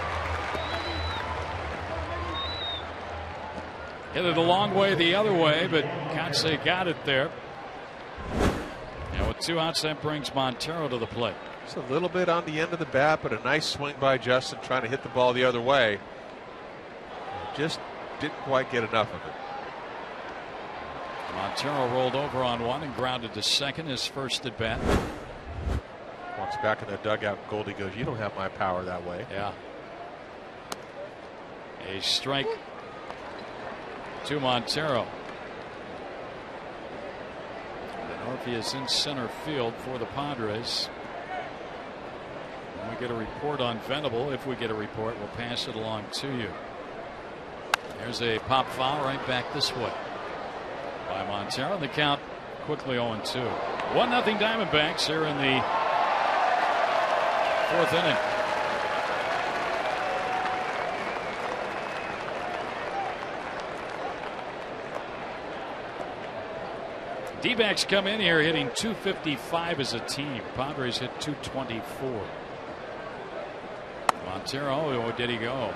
Hit it a long way the other way, but Katse got it there. And with 2 outs, that brings Montero to the plate. It's a little bit on the end of the bat, but a nice swing by Justin trying to hit the ball the other way. Just didn't quite get enough of it. Montero rolled over on one and grounded to second, his first at bat. Once back in the dugout, Goldie goes, "You don't have my power that way." Yeah. A strike to Montero. Orphy is in center field for the Padres. When we get a report on Venable, if we get a report, we'll pass it along to you. There's a pop foul right back this way by Montero. The count quickly 0-2. 1-0 Diamondbacks here in the fourth inning. D-backs come in here hitting .255 as a team. Padres hit .224. Montero, where did he go?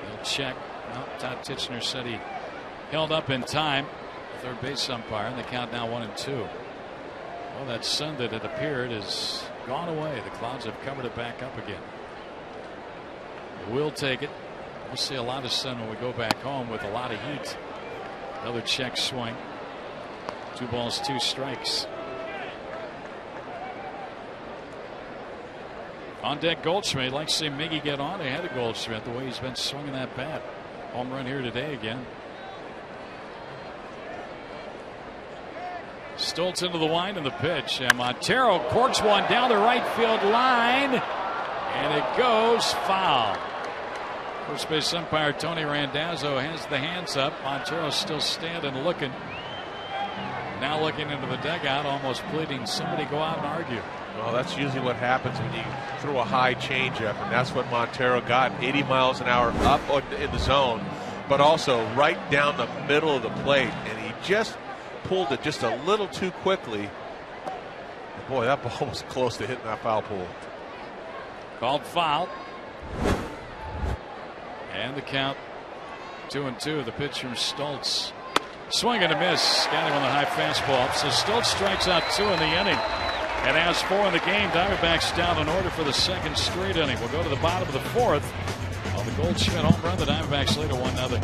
He'll check. Well, Todd Titchener said he held up in time. Third base umpire, and the count now 1-2. Well, that sun that had appeared has gone away. The clouds have covered it back up again. We'll take it. We'll see a lot of sun when we go back home with a lot of heat. Another check swing. 2 balls, 2 strikes. On deck, Goldschmidt. Like to see Miggy get on ahead of Goldschmidt the way he's been swinging that bat. Home run here today again. Stoltz into the line and the pitch. And Montero corks one down the right field line. And it goes foul. First base umpire Tony Randazzo has the hands up. Montero still standing looking. Now looking into the dugout, almost pleading somebody go out and argue. Well, that's usually what happens when you throw a high changeup, and that's what Montero got. 80 miles an hour up in the zone, but also right down the middle of the plate, and he just pulled it just a little too quickly. Boy, that ball was close to hitting that foul pole. Called foul. And the count 2-2. The pitcher Stoltz. Swing and a miss. Got him on the high fastball. So Stoltz strikes out 2 in the inning. And has 4 in the game. Diamondbacks down in order for the second straight inning. We'll go to the bottom of the 4th. On the Goldschmidt home run, the Diamondbacks lead 1-0.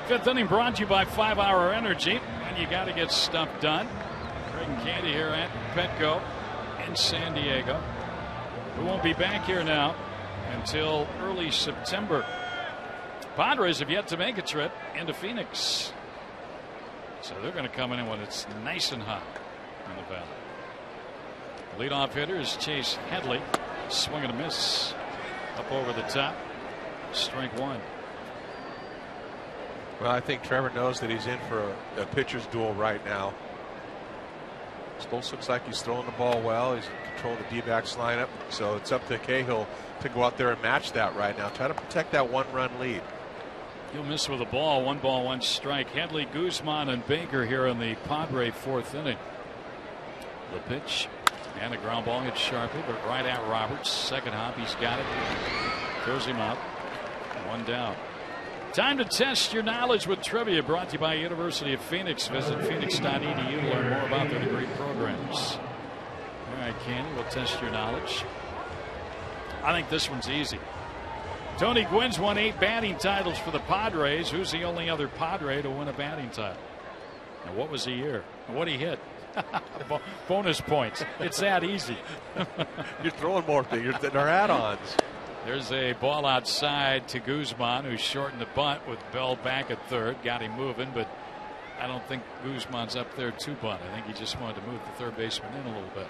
Fifth inning brought to you by 5 Hour Energy, and you got to get stuff done. Craig and Candy here at Petco in San Diego. We won't be back here now until early September. Padres have yet to make a trip into Phoenix, so they're going to come in when it's nice and hot in the valley. The leadoff hitter is Chase Headley. Swing and a miss up over the top. Strike 1. Well, I think Trevor knows that he's in for a pitcher's duel right now. Stoltz looks like he's throwing the ball well. He's in control of the D-backs lineup. So it's up to Cahill to go out there and match that right now. Try to protect that 1-run lead. He'll miss with a ball. 1 ball, 1 strike. Headley, Guzman, and Baker here in the Padre 4th inning. The pitch and a ground ball hit sharply, but right at Roberts. Second hop, he's got it. Throws him out. 1 down. Time to test your knowledge with trivia, brought to you by University of Phoenix. Visit phoenix.edu to learn more about their degree programs. All right, Candy, we'll test your knowledge. I think this one's easy. Tony Gwynn's won 8 batting titles for the Padres. Who's the only other Padre to win a batting title? And what was the year? And what he hit? Bonus points. It's that easy. You're throwing more things. They're add-ons. There's a ball outside to Guzman, who shortened the bunt with Bell back at third. Got him moving, but I don't think Guzman's up there to bunt. I think he just wanted to move the third baseman in a little bit.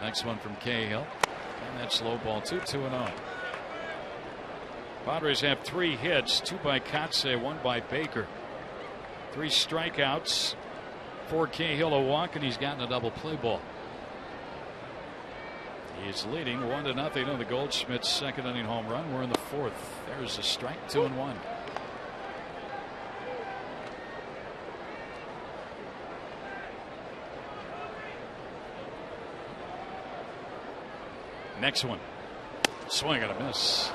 Next one from Cahill. And that's low ball 2-2-0. Padres have 3 hits, 2 by Kotze, 1 by Baker. 3 strikeouts for Cahill, a walk, and he's gotten a double play ball. He's leading 1-0 on the Goldschmidt second inning home run. We're in the 4th. There's a strike, 2-1. Next one. Swing and a miss.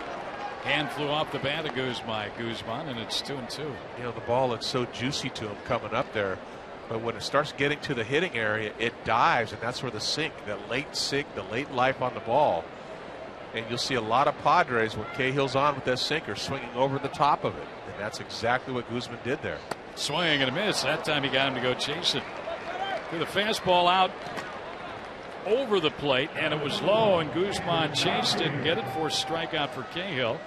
Hand flew off the bat of Guzman, and it's 2-2. You know, the ball looks so juicy to him coming up there. But when it starts getting to the hitting area, it dives, and that's where the sink, the late life on the ball. And you'll see a lot of Padres when Cahill's on with that sinker swinging over the top of it. And that's exactly what Guzman did there. Swing and a miss. That time he got him to go chase it. Threw the fastball out over the plate, and it was low, and Guzman chased it and get it for a strikeout for Cahill.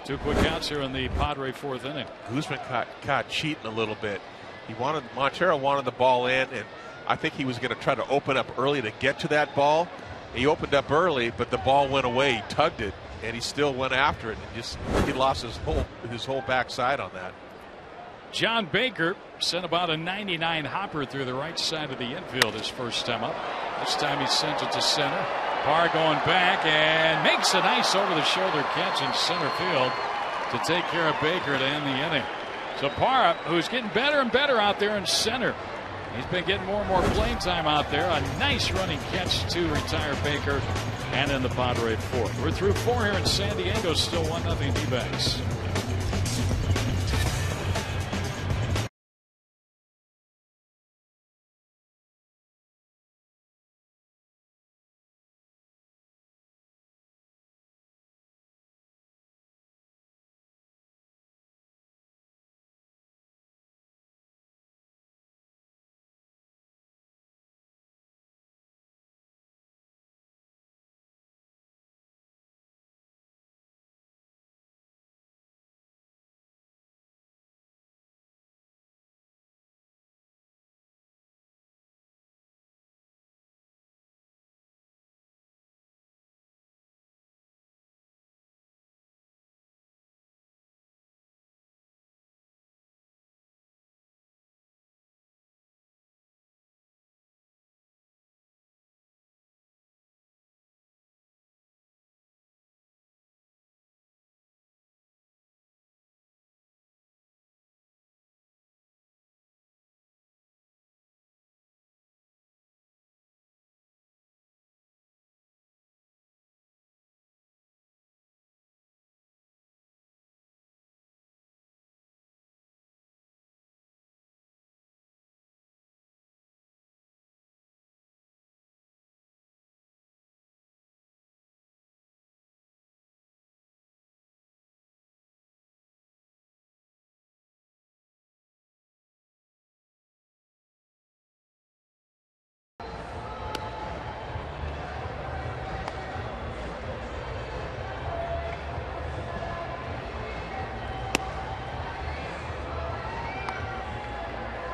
2 quick outs here in the Padre 4th inning. Guzman caught cheating a little bit. Montero wanted the ball in, and I think he was going to try to open up early to get to that ball. He opened up early, but the ball went away. He tugged it, and he still went after it. And he lost his whole backside on that. John Baker sent about a 99 hopper through the right side of the infield his first time up. This time he sent it to center. Parr going back and makes a nice over-the-shoulder catch in center field to take care of Baker to end the inning. So Parr, who's getting better and better out there in center, he's been getting more and more playing time out there. A nice running catch to retire Baker, and in the Padre 4th. We're through 4 here in San Diego, still 1-0 D-backs.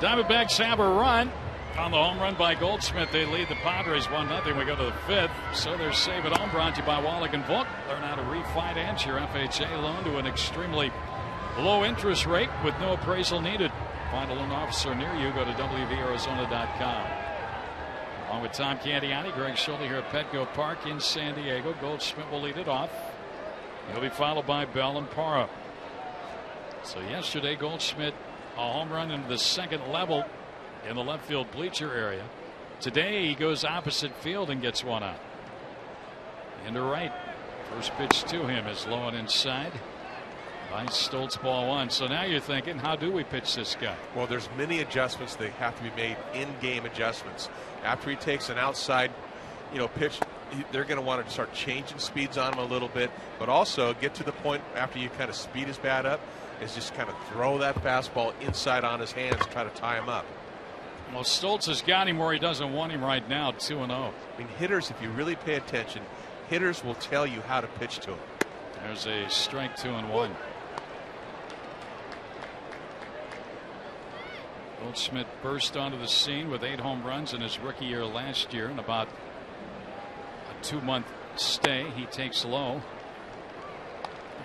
Diamondbacks have a run on the home run by Goldschmidt. They lead the Padres 1-0. We go to the 5th. So they're Save It Home, brought to you by Wallach & Volk. Learn how to refinance your FHA loan to an extremely low interest rate with no appraisal needed. Find a loan officer near you. Go to WVArizona.com. Along with Tom Candiani, Greg Schulte here at Petco Park in San Diego. Goldschmidt will lead it off. He'll be followed by Bell and Parra. So yesterday, Goldschmidt, a home run into the second level in the left field bleacher area. Today he goes opposite field and gets one out. Into right. First pitch to him is low and inside. By Stoltz, ball 1. So now you're thinking, how do we pitch this guy? Well, there's many adjustments that have to be made, in-game adjustments. After he takes an outside, pitch, they're going to want to start changing speeds on him a little bit, but also get to the point after you kind of speed his bat up, is just kind of throw that fastball inside on his hands, try to tie him up. Well, Stoltz has got him where he doesn't want him right now, 2-0. I mean, hitters, if you really pay attention, hitters will tell you how to pitch to him. There's a strike, 2-1. Goldschmidt burst onto the scene with 8 home runs in his rookie year last year. In about a 2-month stay, he takes low.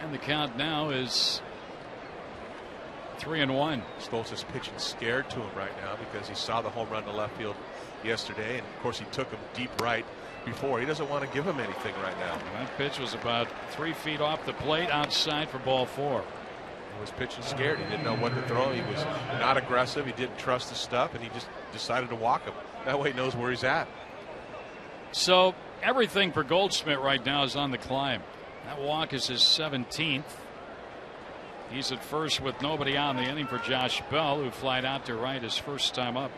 And the count now is 3-1. Stoltz is pitching scared to him right now because he saw the home run to left field yesterday, and of course he took him deep right before. He doesn't want to give him anything right now. And that pitch was about 3 feet off the plate outside for ball 4. He was pitching scared. He didn't know what to throw. He was not aggressive. He didn't trust his stuff, and he just decided to walk him. That way he knows where he's at. So everything for Goldschmidt right now is on the climb. That walk is his 17th. He's at first with nobody on the inning for Josh Bell, who flied out to right his first time up.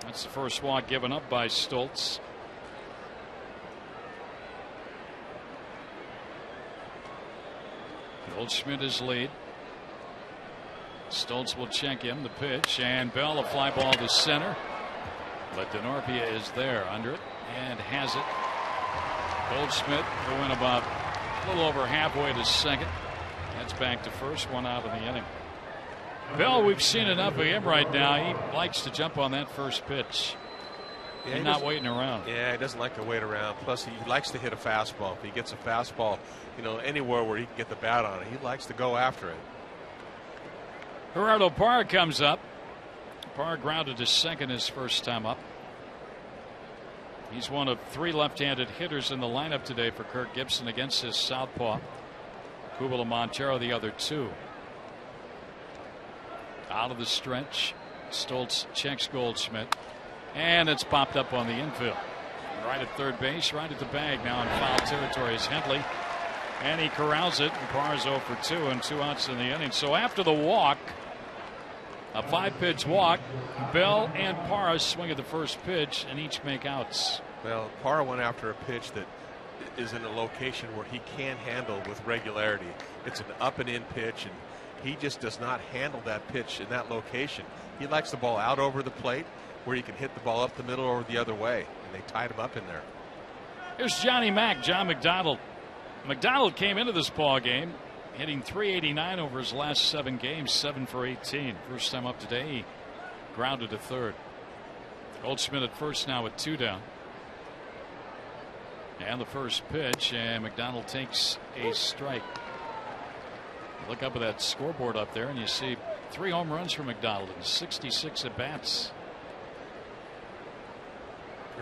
That's the first walk given up by Stoltz. Goldschmidt is lead. Stoltz will check him. The pitch, and Bell, a fly ball to center. But DeNorpia is there under it and has it. Goldschmidt, who went about a little over halfway to second. That's back to first, one out of the inning. Bell, we've seen enough of him right now. He likes to jump on that first pitch. Yeah, He's not waiting around. Yeah, he doesn't like to wait around. Plus, he likes to hit a fastball. If he gets a fastball, anywhere where he can get the bat on it, he likes to go after it. Gerardo Parra comes up. Parra grounded to second his first time up. He's one of 3 left-handed hitters in the lineup today for Kirk Gibson against his southpaw. Kubel and Montero the other 2. Out of the stretch. Stoltz checks Goldschmidt. And it's popped up on the infield. Right at third base, right at the bag. Now in foul territory is Hentley. And he corrals it. And Parra's 0 for 2 and 2 outs in the inning. So after the walk, a 5-pitch walk, Bell and Parra swing at the first pitch and each make outs. Well, Parra went after a pitch that is in a location where he can handle with regularity. It's an up and in pitch, and he just does not handle that pitch in that location. He likes the ball out over the plate where he can hit the ball up the middle or the other way, and they tied him up in there. Here's Johnny Mack, John McDonald. McDonald came into this ball game hitting .389 over his last 7 games, 7 for 18. First time up today, he grounded to third. Goldschmidt at first now with 2 down. And the first pitch, and McDonald takes a strike. Look up at that scoreboard up there, and you see 3 home runs for McDonald and 66 at bats.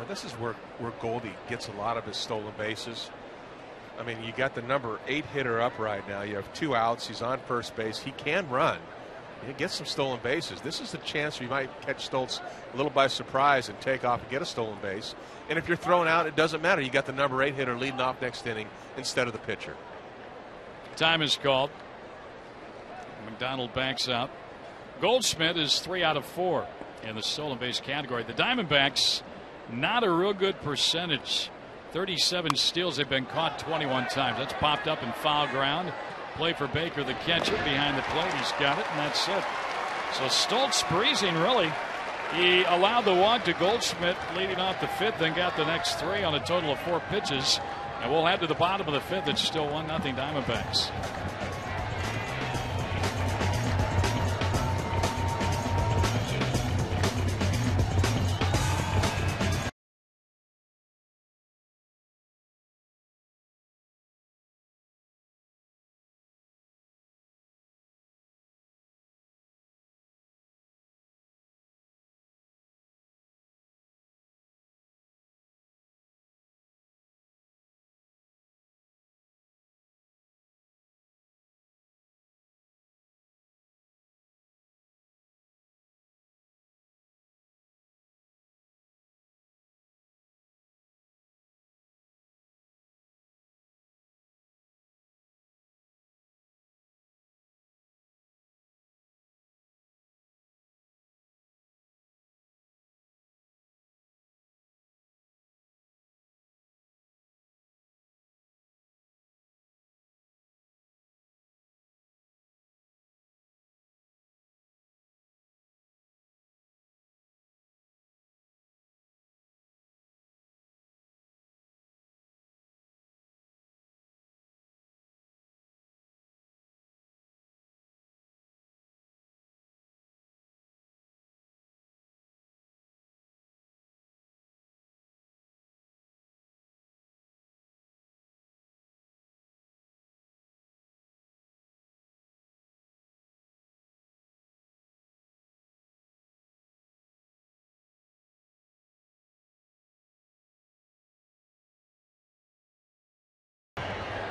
This is where Goldie gets a lot of his stolen bases. I mean, you got the number 8 hitter up right now. You have 2 outs. He's on first base. He can run. He gets some stolen bases. This is the chance you might catch Stoltz a little by surprise and take off and get a stolen base. And if you're thrown out, it doesn't matter. You got the number 8 hitter leading off next inning instead of the pitcher. Time is called. McDonald backs out. Goldschmidt is 3 out of 4 in the stolen base category. The Diamondbacks, not a real good percentage. 37 steals. They've been caught 21 times. That's popped up in foul ground. Play for Baker, the catcher, behind the plate. He's got it, and that's it. So Stoltz breezing, really. He allowed the walk to Goldschmidt leading off the 5th, then got the next 3 on a total of 4 pitches. And we'll head to the bottom of the 5th. It's still 1-0 Diamondbacks.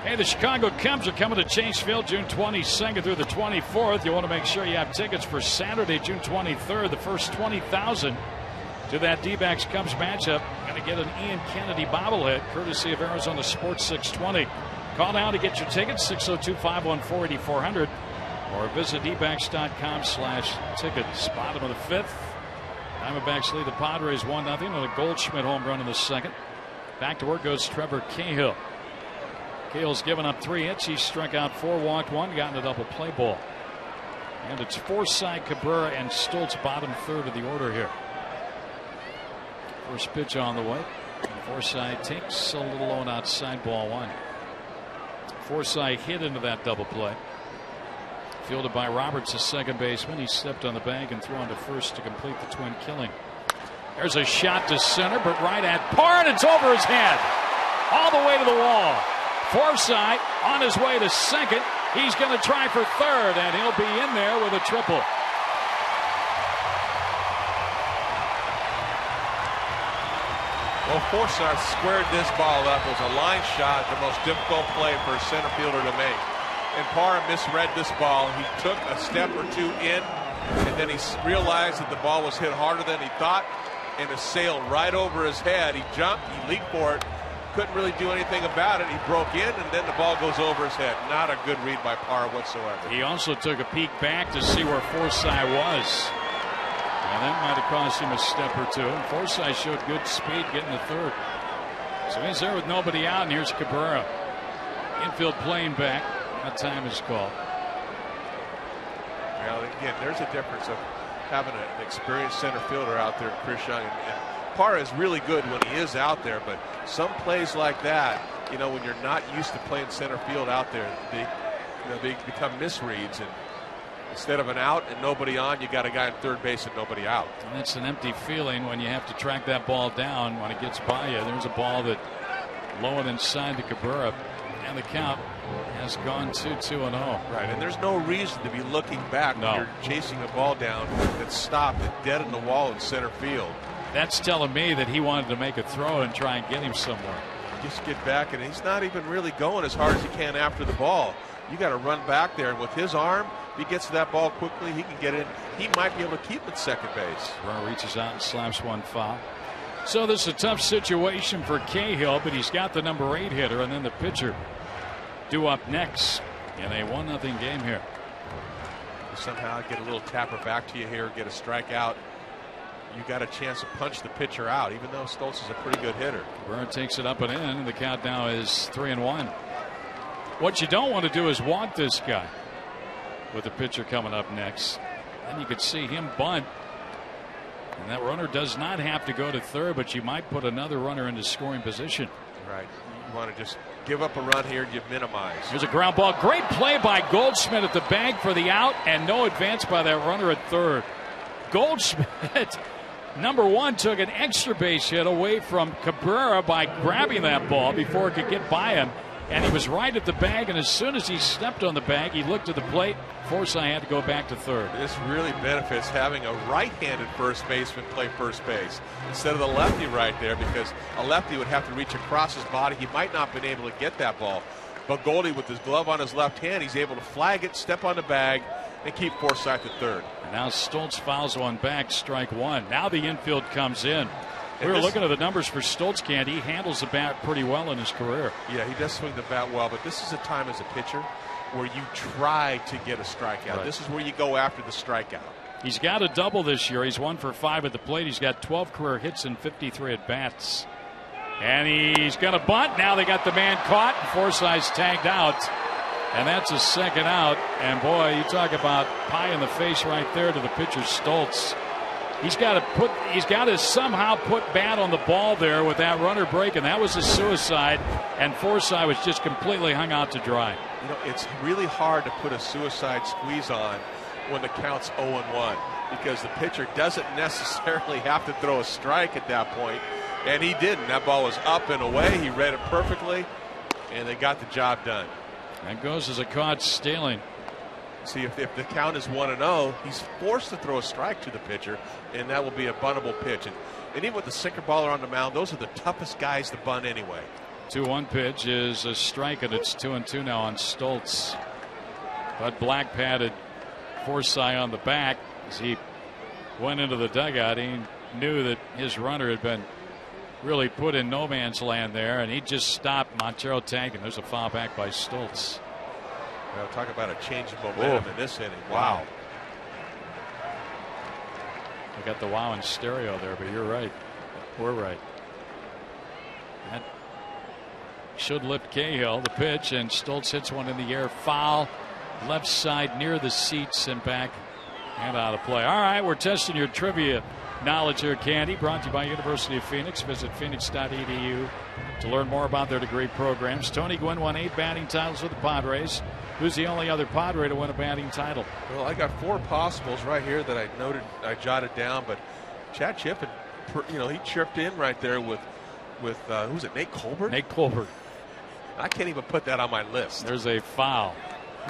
Hey, the Chicago Cubs are coming to Chase Field June 22nd through the 24th. You want to make sure you have tickets for Saturday, June 23rd. The first 20,000 to that D-backs Cubs matchup. Going to get an Ian Kennedy bobblehead, courtesy of Arizona Sports 620. Call now to get your tickets, 602-514-8400, or visit dbacks.com/tickets. Bottom of the 5th. Diamondbacks lead the Padres 1-0 on a Goldschmidt home run in the 2nd. Back to work goes Trevor Cahill. Cahill's given up 3 hits. He struck out 4, walked 1, gotten a double play ball. And it's Forsythe, Cabrera, and Stoltz, bottom third of the order here. First pitch on the way. And Forsythe takes a little low and outside, ball 1. Forsythe hit into that double play. Fielded by Roberts, the second baseman. He stepped on the bag and threw on to first to complete the twin killing. There's a shot to center, but right at par, and it's over his head. All the way to the wall. Forsythe on his way to second. He's going to try for third, and he'll be in there with a triple. Well, Forsythe squared this ball up. It was a line shot, the most difficult play for a center fielder to make. And Parra misread this ball. He took a step or two in, and then he realized that the ball was hit harder than he thought, and it sailed right over his head. He jumped, he leaped for it, couldn't really do anything about it. He broke in, and then the ball goes over his head. Not a good read by Parra whatsoever. He also took a peek back to see where Forsythe was. And that might have cost him a step or two. And Forsythe showed good speed getting to third. So he's there with nobody out, and here's Cabrera. Infield playing back. That time is called. Well, again, there's a difference of having an experienced center fielder out there, Chris Young, and Parra is really good when he is out there, but some plays like that, you know, when you're not used to playing center field out there, they become misreads, and instead of an out and nobody on, you got a guy in third base and nobody out. And it's an empty feeling when you have to track that ball down when it gets by you. There's a ball that low and inside to Cabrera, and the count has gone 2-2-0. Right, and there's no reason to be looking back when you're chasing a ball down that's stopped and dead in the wall in center field. That's telling me that he wanted to make a throw and try and get him somewhere. Just get back, and he's not even really going as hard as he can after the ball. You got to run back there, and with his arm, if he gets to that ball quickly, he can get in. He might be able to keep it second base. Cabrera reaches out and slaps one foul. So this is a tough situation for Cahill, but he's got the number 8 hitter, and then the pitcher due up next in a 1-0 game here. Somehow get a little tapper back to you here, get a strikeout. You got a chance to punch the pitcher out, even though Stoltz is a pretty good hitter. Cabrera takes it up and in, and the count now is 3-1. What you don't want to do is walk this guy with the pitcher coming up next. Then you could see him bunt. And that runner does not have to go to third, but you might put another runner into scoring position. Right. You want to just give up a run here, you minimize. Here's a ground ball. Great play by Goldschmidt at the bag for the out, and no advance by that runner at third. Goldschmidt, number 1, took an extra base hit away from Cabrera by grabbing that ball before it could get by him. And he was right at the bag, and as soon as he stepped on the bag, he looked at the plate. Forsythe had to go back to third. This really benefits having a right-handed first baseman play first base instead of the lefty right there, because a lefty would have to reach across his body. He might not have been able to get that ball. But Goldie, with his glove on his left hand, he's able to flag it, step on the bag, and keep Forsythe at third. And now Stoltz fouls one back, strike 1. Now the infield comes in. We were looking at the numbers for Stoltz, Candy. He handles the bat pretty well in his career. Yeah, he does swing the bat well, but this is a time as a pitcher where you try to get a strikeout. Right. This is where you go after the strikeout. He's got a double this year. He's 1 for 5 at the plate. He's got 12 career hits and 53 at bats. And he's going to bunt. Now they got the man caught, and Forsythe's tagged out. And that's a second out. And boy, you talk about pie in the face right there to the pitcher, Stoltz. He's got to somehow put bat on the ball there with that runner break, and that was a suicide. And Forsythe was just completely hung out to dry. You know, it's really hard to put a suicide squeeze on when the count's 0-1, because the pitcher doesn't necessarily have to throw a strike at that point, and he didn't. That ball was up and away. He read it perfectly, and they got the job done. That goes as a caught stealing. See, if the count is 1-0, he's forced to throw a strike to the pitcher, and that will be a buntable pitch. And even with the sinker baller on the mound, those are the toughest guys to bunt anyway. 2-1 pitch is a strike, and it's 2-2 now on Stoltz. But Black patted Forsythe on the back as he went into the dugout. He knew that his runner had been really put in no man's land there, and he just stopped Montero tagging. There's a foul back by Stoltz. Well, talk about a change of momentum in this inning. Wow. I got the wow in stereo there, but you're right. We're right. should lift Cahill. The pitch, and Stoltz hits one in the air. Foul. Left side near the seats and back and out of play. All right, we're testing your trivia knowledge here, Candy. Brought to you by University of Phoenix. Visit phoenix.edu to learn more about their degree programs. Tony Gwynn won 8 batting titles with the Padres. Who's the only other Padre to win a batting title? Well, I got 4 possibles right here that I jotted down, but Chad Chippen, he chirped in right there with who's it, Nate Colbert? Nate Colbert. I can't even put that on my list. There's a foul.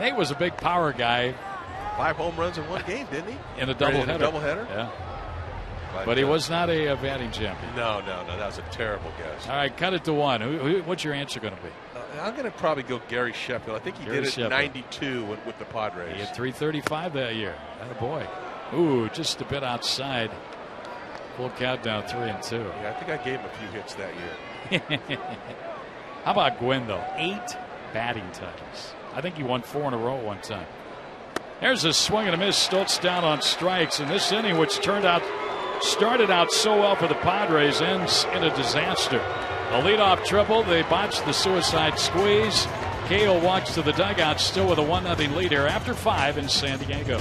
Nate was a big power guy. 5 home runs in one game, didn't he? In a doubleheader. Yeah. But he was not a batting champion. No. That was a terrible guess. All right, cut it to one. What's your answer going to be? I'm going to probably go Gary Sheffield. I think he did it in 92 with the Padres. He had 335 that year. Attaboy. Ooh, just a bit outside. Full countdown, 3-2. Yeah, I think I gave him a few hits that year. How about Gwynn, though? 8 batting titles. I think he won 4 in a row one time. There's a swing and a miss. Stoltz down on strikes. And this inning, which started out so well for the Padres, ends in a disaster. A leadoff triple. They botched the suicide squeeze. Cahill walks to the dugout still with a 1-0 lead here after 5 in San Diego.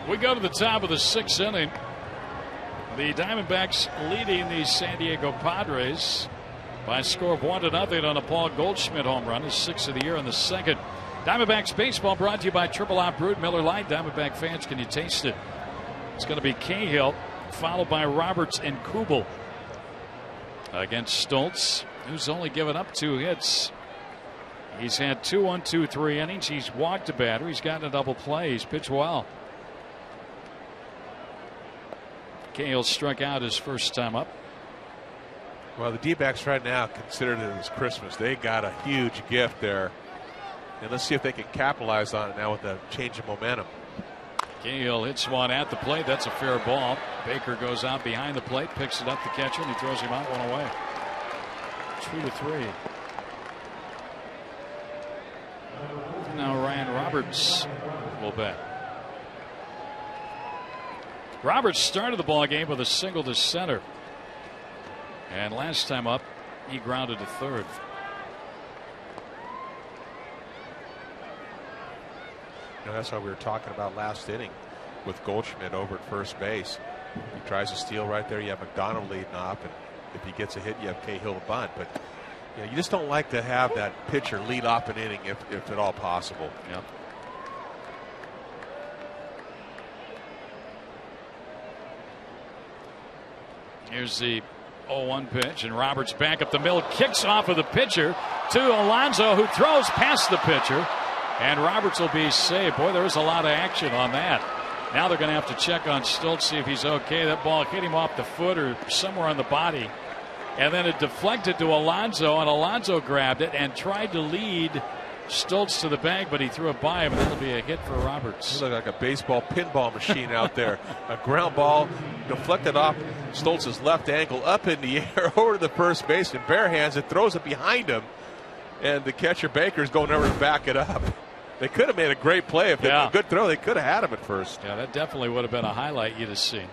We go to the top of the 6th inning. The Diamondbacks leading the San Diego Padres by a score of 1-0 on a Paul Goldschmidt home run, his 6th of the year in the 2nd. Diamondbacks baseball brought to you by Triple Op Brewed Miller Lite. Diamondback fans, can you taste it? It's going to be Cahill, followed by Roberts and Kubel against Stoltz, who's only given up 2 hits. He's had 2 1-2-3 innings. He's walked a batter. He's gotten a double play. He's pitched well. Cahill struck out his first time up. Well, the D-backs right now consider it as Christmas. They got a huge gift there. And let's see if they can capitalize on it now with a change of momentum. Cahill hits one at the plate. That's a fair ball. Baker goes out behind the plate, picks it up the catcher, and he throws him out, 1 away. 2-3. Now Ryan Roberts will bat. Roberts started the ball game with a single to center. And last time up, he grounded to third. That's what we were talking about last inning with Goldschmidt over at first base. He tries to steal right there. You have McDonald leading off, and if he gets a hit, you have Cahill to bunt. But you just don't like to have that pitcher lead off an inning if at all possible. Yep. Here's the 0-1 pitch, and Roberts back up the middle, kicks off of the pitcher to Alonso, who throws past the pitcher, and Roberts will be saved. Boy, there was a lot of action on that. Now they're going to have to check on Stoltz, see if he's okay. That ball hit him off the foot or somewhere on the body. And then it deflected to Alonso, and Alonso grabbed it and tried to lead Stoltz to the bag, but he threw it by him, and that'll be a hit for Roberts. He looked like a baseball pinball machine out there. A ground ball deflected off Stoltz's left ankle, up in the air, over to the first baseman, bare hands, and throws it behind him. And the catcher Baker's going over to back it up. They could have made a great play. If they had a good throw, they could have had him at first. Yeah, that definitely would have been a highlight you'd have seen.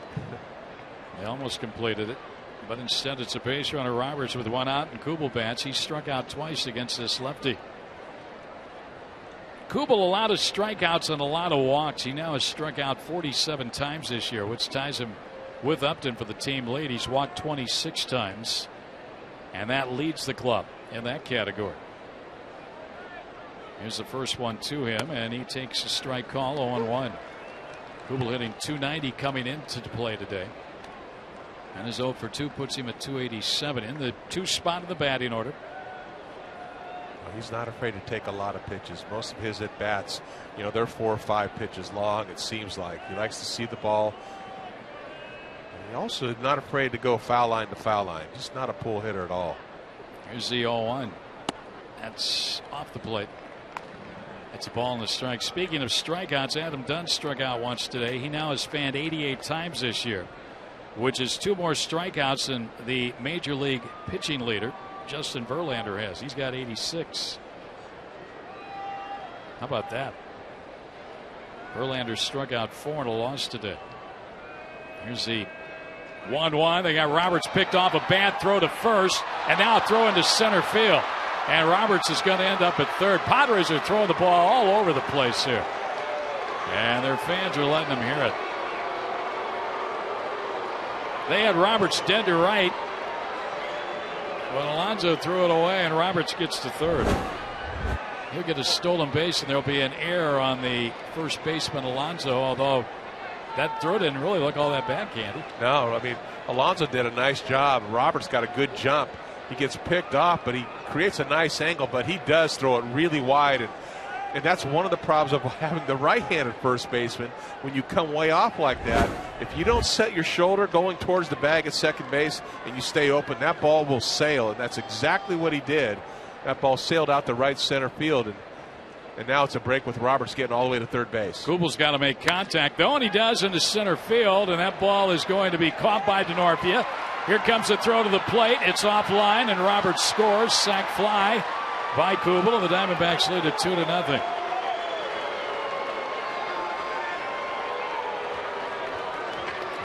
They almost completed it. But instead, it's a base runner Roberts with one out, and Kubel bats. He struck out twice against this lefty. Kubel, a lot of strikeouts and a lot of walks. He now has struck out 47 times this year, which ties him with Upton for the team lead. He's walked 26 times, and that leads the club in that category. Here's the first one to him, and he takes a strike call, 0-1. Kubel hitting .290 coming into play today. And his 0 for 2 puts him at .287 in the 2 spot of the batting order. Well, he's not afraid to take a lot of pitches. Most of his at bats, they're 4 or 5 pitches long, it seems like. He likes to see the ball. And he also is not afraid to go foul line to foul line. Just not a pull hitter at all. Here's the 0-1. That's off the plate. It's a ball and a strike. Speaking of strikeouts, Adam Dunn struck out once today. He now has fanned 88 times this year, which is 2 more strikeouts than the major league pitching leader, Justin Verlander, has. He's got 86. How about that? Verlander struck out 4 in a loss today. Here's the 1-1. They got Roberts picked off a bad throw to first, and now a throw into center field. And Roberts is going to end up at third. Padres are throwing the ball all over the place here. And their fans are letting them hear it. They had Roberts dead to right, but Alonso threw it away, and Roberts gets to third. He'll get a stolen base, and there'll be an error on the first baseman, Alonso, although that throw didn't really look all that bad, Candy. No, I mean, Alonso did a nice job. Roberts got a good jump. He gets picked off, but he creates a nice angle, but he does throw it really wide. And that's one of the problems of having the right-handed first baseman. When you come way off like that, if you don't set your shoulder going towards the bag at second base and you stay open, that ball will sail, and that's exactly what he did. That ball sailed out to right center field, and now it's a break with Roberts getting all the way to third base. Kubel's got to make contact, though, and he does into center field, and that ball is going to be caught by Denorfia. Here comes the throw to the plate. It's offline, and Roberts scores. Sac fly by Kubel, and the Diamondbacks lead it 2-0.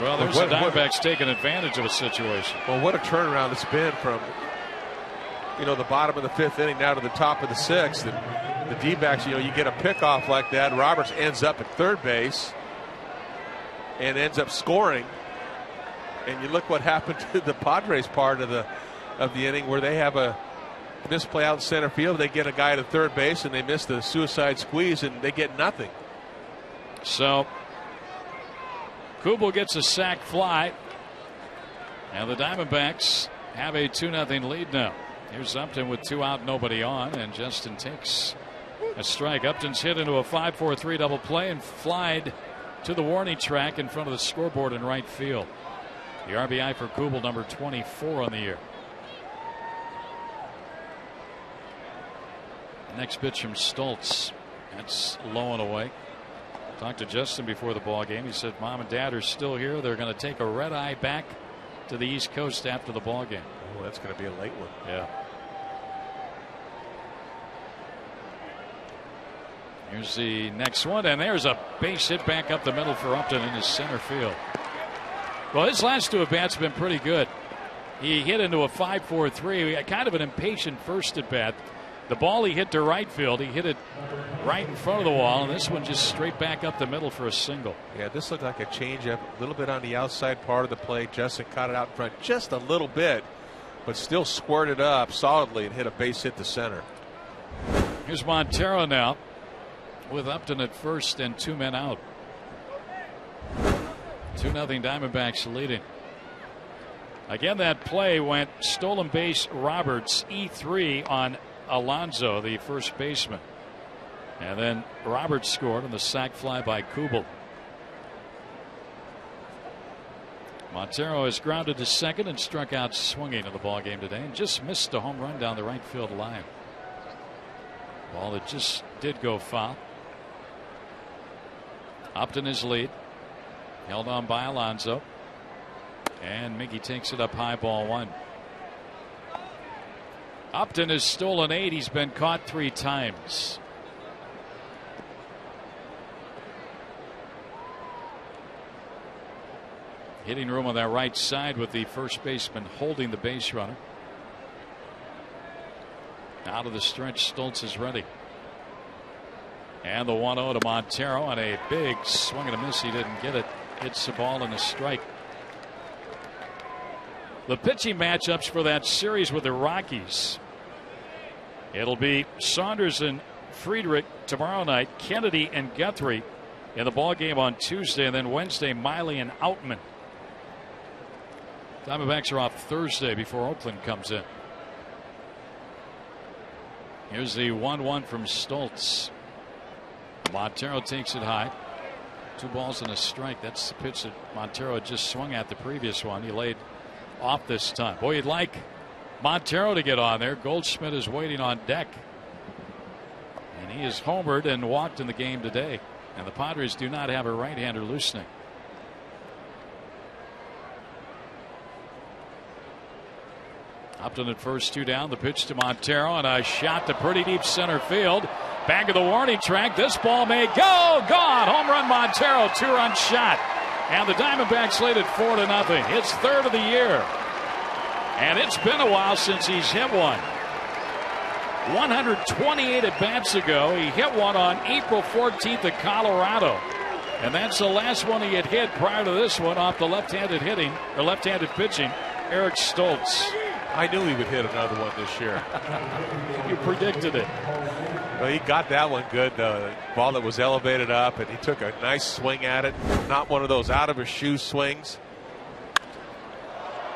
Well, there's the Diamondbacks taking advantage of a situation. Well, what a turnaround it's been from the bottom of the 5th inning now to the top of the 6th. And the D-backs, you get a pickoff like that. Roberts ends up at third base and ends up scoring. And you look what happened to the Padres part of the inning, where they have a misplay out in center field. They get a guy to third base, and they miss the suicide squeeze, and they get nothing. So Kubel gets a sac fly, and the Diamondbacks have a 2-0 lead now. Here's Upton with 2 out, nobody on, and Justin takes a strike. Upton's hit into a 5-4-3 double play and flied to the warning track in front of the scoreboard in right field. The RBI for Kubel, number 24 on the year. Next pitch from Stoltz. That's low and away. Talked to Justin before the ball game. He said Mom and Dad are still here. They're going to take a red eye back to the East Coast after the ball game. Oh, that's going to be a late one. Yeah. Here's the next one, and there's a base hit back up the middle for Upton in his center field. Well, his last 2 at-bats have been pretty good. He hit into a 5-4-3, kind of an impatient first at-bat. The ball he hit to right field, he hit it right in front of the wall, and this one just straight back up the middle for a single. Yeah, this looked like a changeup, a little bit on the outside part of the plate. Justin caught it out in front just a little bit, but still squirted up solidly and hit a base hit to center. Here's Montero now with Upton at first and 2 men out. 2-0 Diamondbacks leading. Again, that play went stolen base Roberts, E3 on Alonso, the first baseman. And then Roberts scored on the sac fly by Kubel. Montero is grounded to second and struck out swinging in the ball game today, and just missed a home run down the right field line. Ball that just did go foul. Upton is lead, held on by Alonso, and Miggy takes it up high, ball one. Upton has stolen 8. He's been caught 3 times. Hitting room on that right side with the first baseman holding the base runner. Out of the stretch, Stoltz is ready. And the 1-0 to Montero on a big swing and a miss. He didn't get it. Hits the ball and a strike. The pitching matchups for that series with the Rockies. It'll be Saunders and Friedrich tomorrow night, Kennedy and Guthrie in the ball game on Tuesday, and then Wednesday, Miley and Outman. Diamondbacks are off Thursday before Oakland comes in. Here's the 1-1 from Stoltz. Montero takes it high. 2 balls and a strike. That's the pitch that Montero had just swung at the previous one. He laid off this time. Boy, you'd like Montero to get on there. Goldschmidt is waiting on deck. And he is homered and walked in the game today. And the Padres do not have a right-hander loosening. Upton at first, 2 down. The pitch to Montero and a shot to pretty deep center field. Back of the warning track. This ball may go. Gone. Home run Montero. 2-run shot. And the Diamondbacks lead it 4-0. His 3rd of the year. And it's been a while since he's hit one. 128 at bats ago. He hit one on April 14th at Colorado. And that's the last one he had hit prior to this one off the left-handed pitching, Eric Stoltz. I knew he would hit another one this year. You predicted it. Well, he got that one good. The ball that was elevated up, and he took a nice swing at it. Not one of those out of his shoe swings.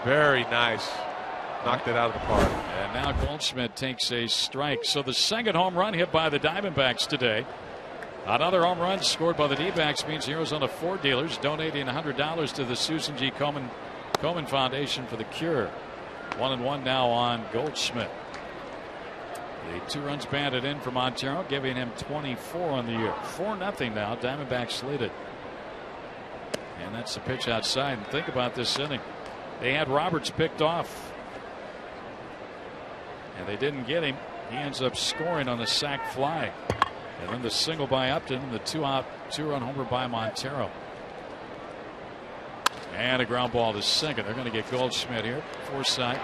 Very nice. Knocked it out of the park. And now Goldschmidt takes a strike. So the second home run hit by the Diamondbacks today. Another home run scored by the D-backs means the Arizona Ford dealers donating $100 to the Susan G. Komen Foundation for the Cure. 1-1 now on Goldschmidt. The 2 runs banded in for Montero, giving him 24 on the year. 4-0 now. Diamondbacks lead it. And that's the pitch outside. And think about this inning. They had Roberts picked off. And they didn't get him. He ends up scoring on a sac fly. And then the single by Upton and the 2-out 2-run homer by Montero. And a ground ball to second. They're going to get Goldschmidt here. Forsythe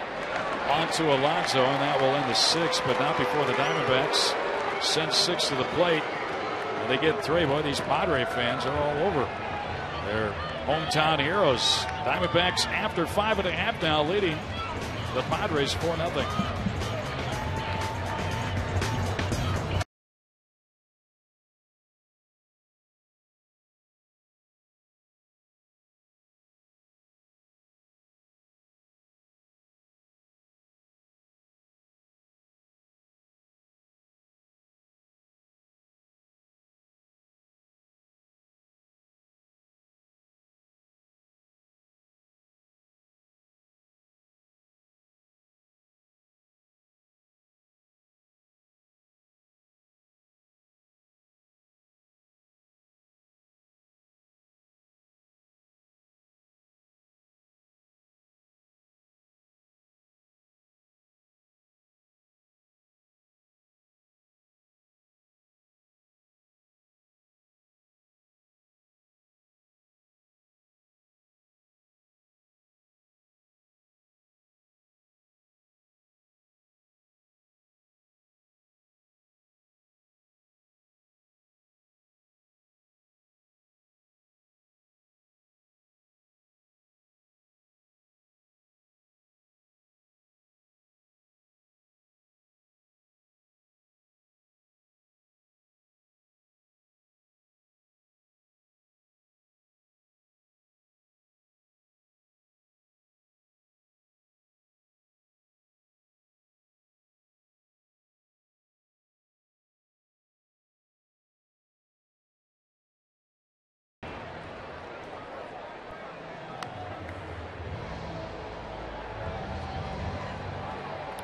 onto Alonso, and that will end the 6th, but not before the Diamondbacks send 6 to the plate. And they get 3. Boy, these Padre fans are all over their hometown heroes. Diamondbacks after 5.5 now, leading the Padres 4-0.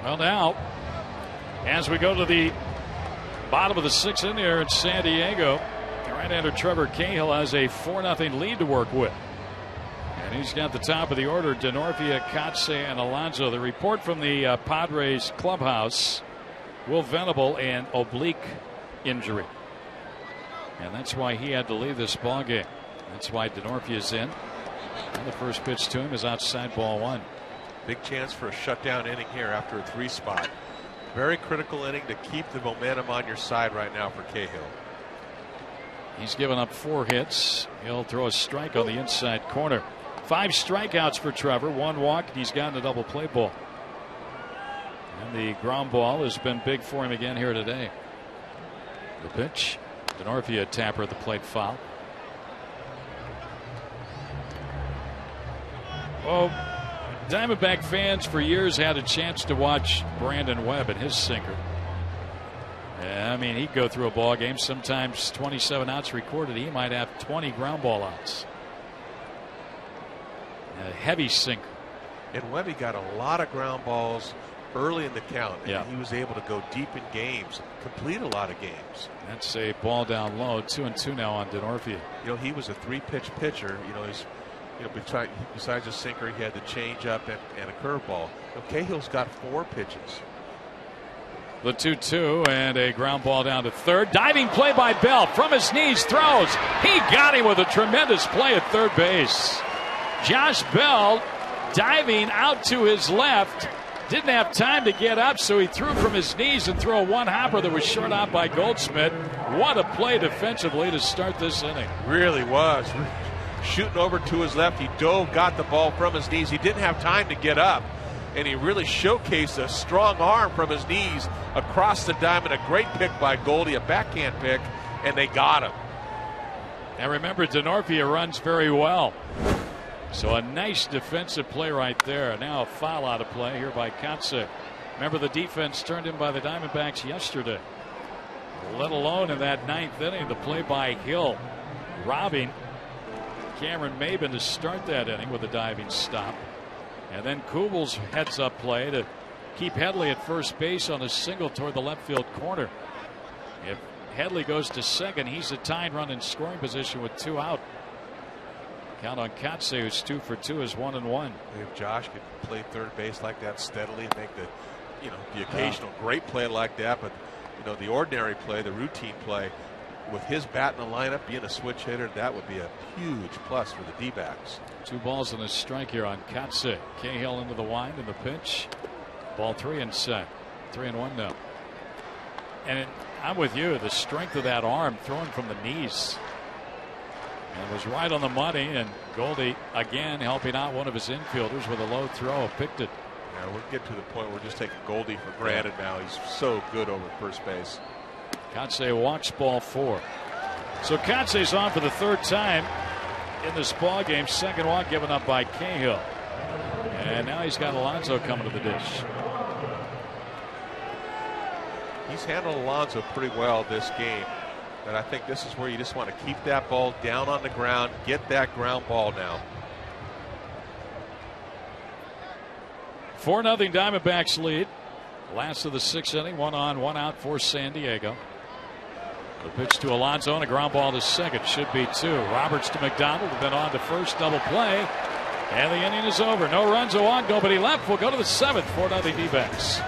Well, now, as we go to the bottom of the sixth inning here in San Diego, right-hander Trevor Cahill has a 4-0 lead to work with. And he's got the top of the order, Denorfia, Kotze, and Alonso. The report from the Padres clubhouse, Will Venable an oblique injury. And that's why he had to leave this ball game. That's why Denorfia's in. And the first pitch to him is outside, ball one. Big chance for a shutdown inning here after a 3-spot. Very critical inning to keep the momentum on your side right now for Cahill. He's given up 4 hits. He'll throw a strike on the inside corner. 5 strikeouts for Trevor, 1 walk. He's gotten a double play ball. And the ground ball has been big for him again here today. The pitch. Denorfia, tapper at the plate, foul. Well, Diamondback fans for years had a chance to watch Brandon Webb and his sinker. Yeah, I mean, he'd go through a ball game, sometimes 27 outs recorded. He might have 20 ground ball outs. A heavy sinker. And Webby got a lot of ground balls early in the count. And he was able to go deep in games, complete a lot of games. That's a ball down low. 2-2 now on Denorfia. You know, he was a 3-pitch pitcher. You know, he's, besides a sinker, he had the changeup and a curveball. Cahill's got 4 pitches. The 2-2 and a ground ball down to third. Diving play by Bell from his knees, throws. He got him with a tremendous play at third base. Josh Bell diving out to his left. Didn't have time to get up, so he threw from his knees and threw a one-hopper that was short out by Goldschmidt. What a play defensively to start this inning. Really was. Shooting over to his left, he dove, got the ball from his knees. He didn't have time to get up, and he really showcased a strong arm from his knees across the diamond. A great pick by Goldie, a backhand pick, and they got him. And remember, Denorfia runs very well. So a nice defensive play right there. Now a foul out of play here by Kotze. Remember, the defense turned in by the Diamondbacks yesterday. Let alone in that 9th inning, the play by Hill, robbing Cameron Maben to start that inning with a diving stop. And then Kubel's heads-up play to keep Headley at first base on a single toward the left field corner. If Headley goes to second, he's a tied run in scoring position with 2 out. Count on Kotze, who's 2 for 2, is 1-1. If Josh could play third base like that steadily and make the occasional great play like that, but the ordinary play, the routine play, with his bat in the lineup, being a switch hitter, that would be a huge plus for the D-backs. 2 balls and a strike here on Kotze. Cahill into the wind and the pitch. Ball 3 inside. 3-1 now. And I'm with you. The strength of that arm throwing from the knees. And was right on the money, and Goldie again helping out one of his infielders with a low throw. Picked it. Yeah, we're getting to the point where we're just taking Goldie for granted now. He's so good over first base. Kotze walks, ball 4. So Kotze's on for the 3rd time in this ball game. 2nd walk given up by Cahill. And now he's got Alonso coming to the dish. He's handled Alonso pretty well this game. And I think this is where you just want to keep that ball down on the ground, get that ground ball now. 4-0 Diamondbacks lead. Last of the 6th inning, 1 on, 1 out for San Diego. The pitch to Alonso and a ground ball to second. Should be 2. Roberts to McDonald, then on to first, double play. And the inning is over. No runs, on, nobody left. We'll go to the 7th, 4-0 D-backs.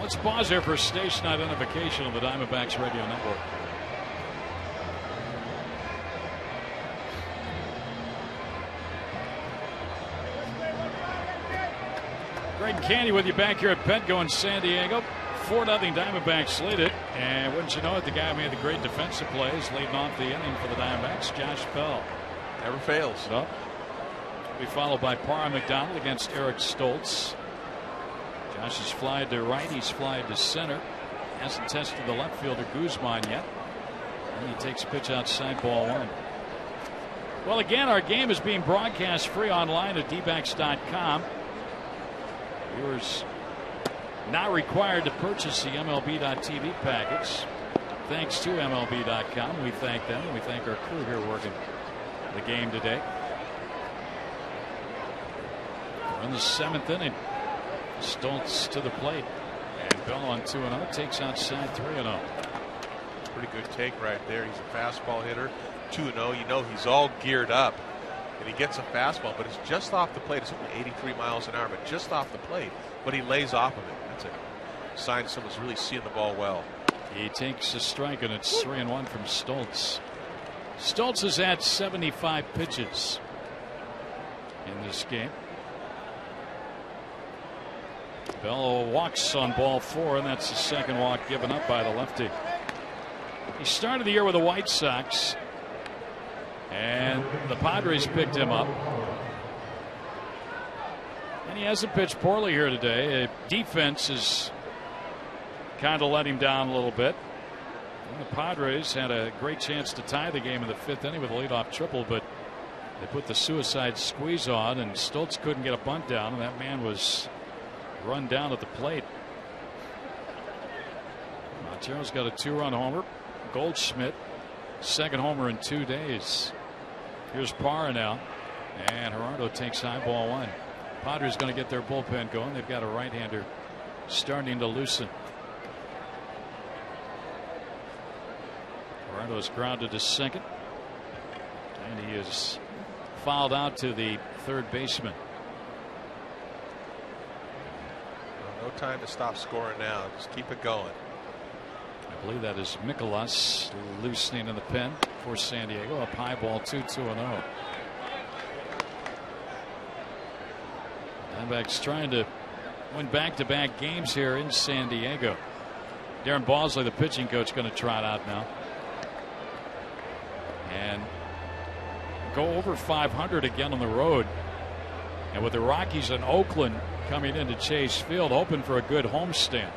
Let's pause here for station identification on the Diamondbacks radio network. Greg Candy with you back here at Petco in San Diego. 4-0 Diamondbacks lead it. And wouldn't you know it, the guy who made the great defensive plays leading off the inning for the Diamondbacks, Josh Bell. Never fails. So, be followed by Parra McDonald against Eric Stoltz. Josh has flied to right, he's flied to center. Hasn't tested the left fielder Guzman yet. And he takes a pitch outside, ball 1. Well, again, our game is being broadcast free online at dbacks.com. Viewers not required to purchase the MLB.TV package. Thanks to MLB.com. We thank them, and we thank our crew here working the game today. We're in the 7th inning. Stoltz to the plate. And Bell on 2-0 takes outside 3-0. Pretty good take right there. He's a fastball hitter. 2-0. You know he's all geared up. And he gets a fastball, but it's just off the plate. It's only 83 miles an hour, but just off the plate. But he lays off of it. That's a sign someone's really seeing the ball well. He takes a strike, and it's 3-1 from Stoltz. Stoltz has had 75 pitches in this game. Bell walks on ball 4, and that's the second walk given up by the lefty. He started the year with the White Sox, and the Padres picked him up. And he hasn't pitched poorly here today. Defense has kind of let him down a little bit. And the Padres had a great chance to tie the game in the 5th inning with a leadoff triple, but they put the suicide squeeze on, and Stoltz couldn't get a bunt down, and that man was run down at the plate. Montero's got a 2-run homer. Goldschmidt, second homer in 2 days. Here's Parra now, and Gerardo takes high, ball 1. Padres going to get their bullpen going. They've got a right-hander starting to loosen. Gerardo's grounded to second, and he is fouled out to the third baseman. No time to stop scoring now. Just keep it going. I believe that is Mikolas loosening in the pen for San Diego. Up high, ball 2, 2-0. Diamondbacks trying to win back-to-back games here in San Diego. Darren Balsley, the pitching coach, going to trot out now and go over 500 again on the road. And with the Rockies in Oakland coming into Chase Field, hoping for a good homestand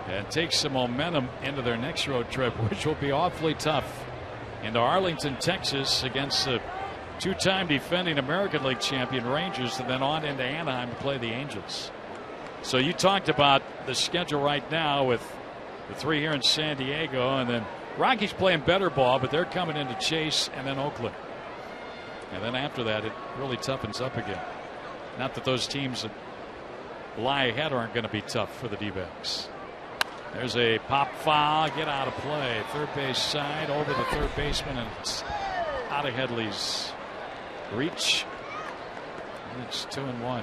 and take some momentum into their next road trip, which will be awfully tough, into Arlington, Texas, against the 2-time defending American League champion Rangers, and then on into Anaheim to play the Angels. So you talked about the schedule right now with the 3 here in San Diego, and then Rockies playing better ball, but they're coming into Chase and then Oakland. And then after that, it really toughens up again. Not that those teams that lie ahead aren't going to be tough for the D-backs. There's a pop foul, get out of play. Third base side, over the third baseman, and it's out of Headley's reach. And it's 2-1.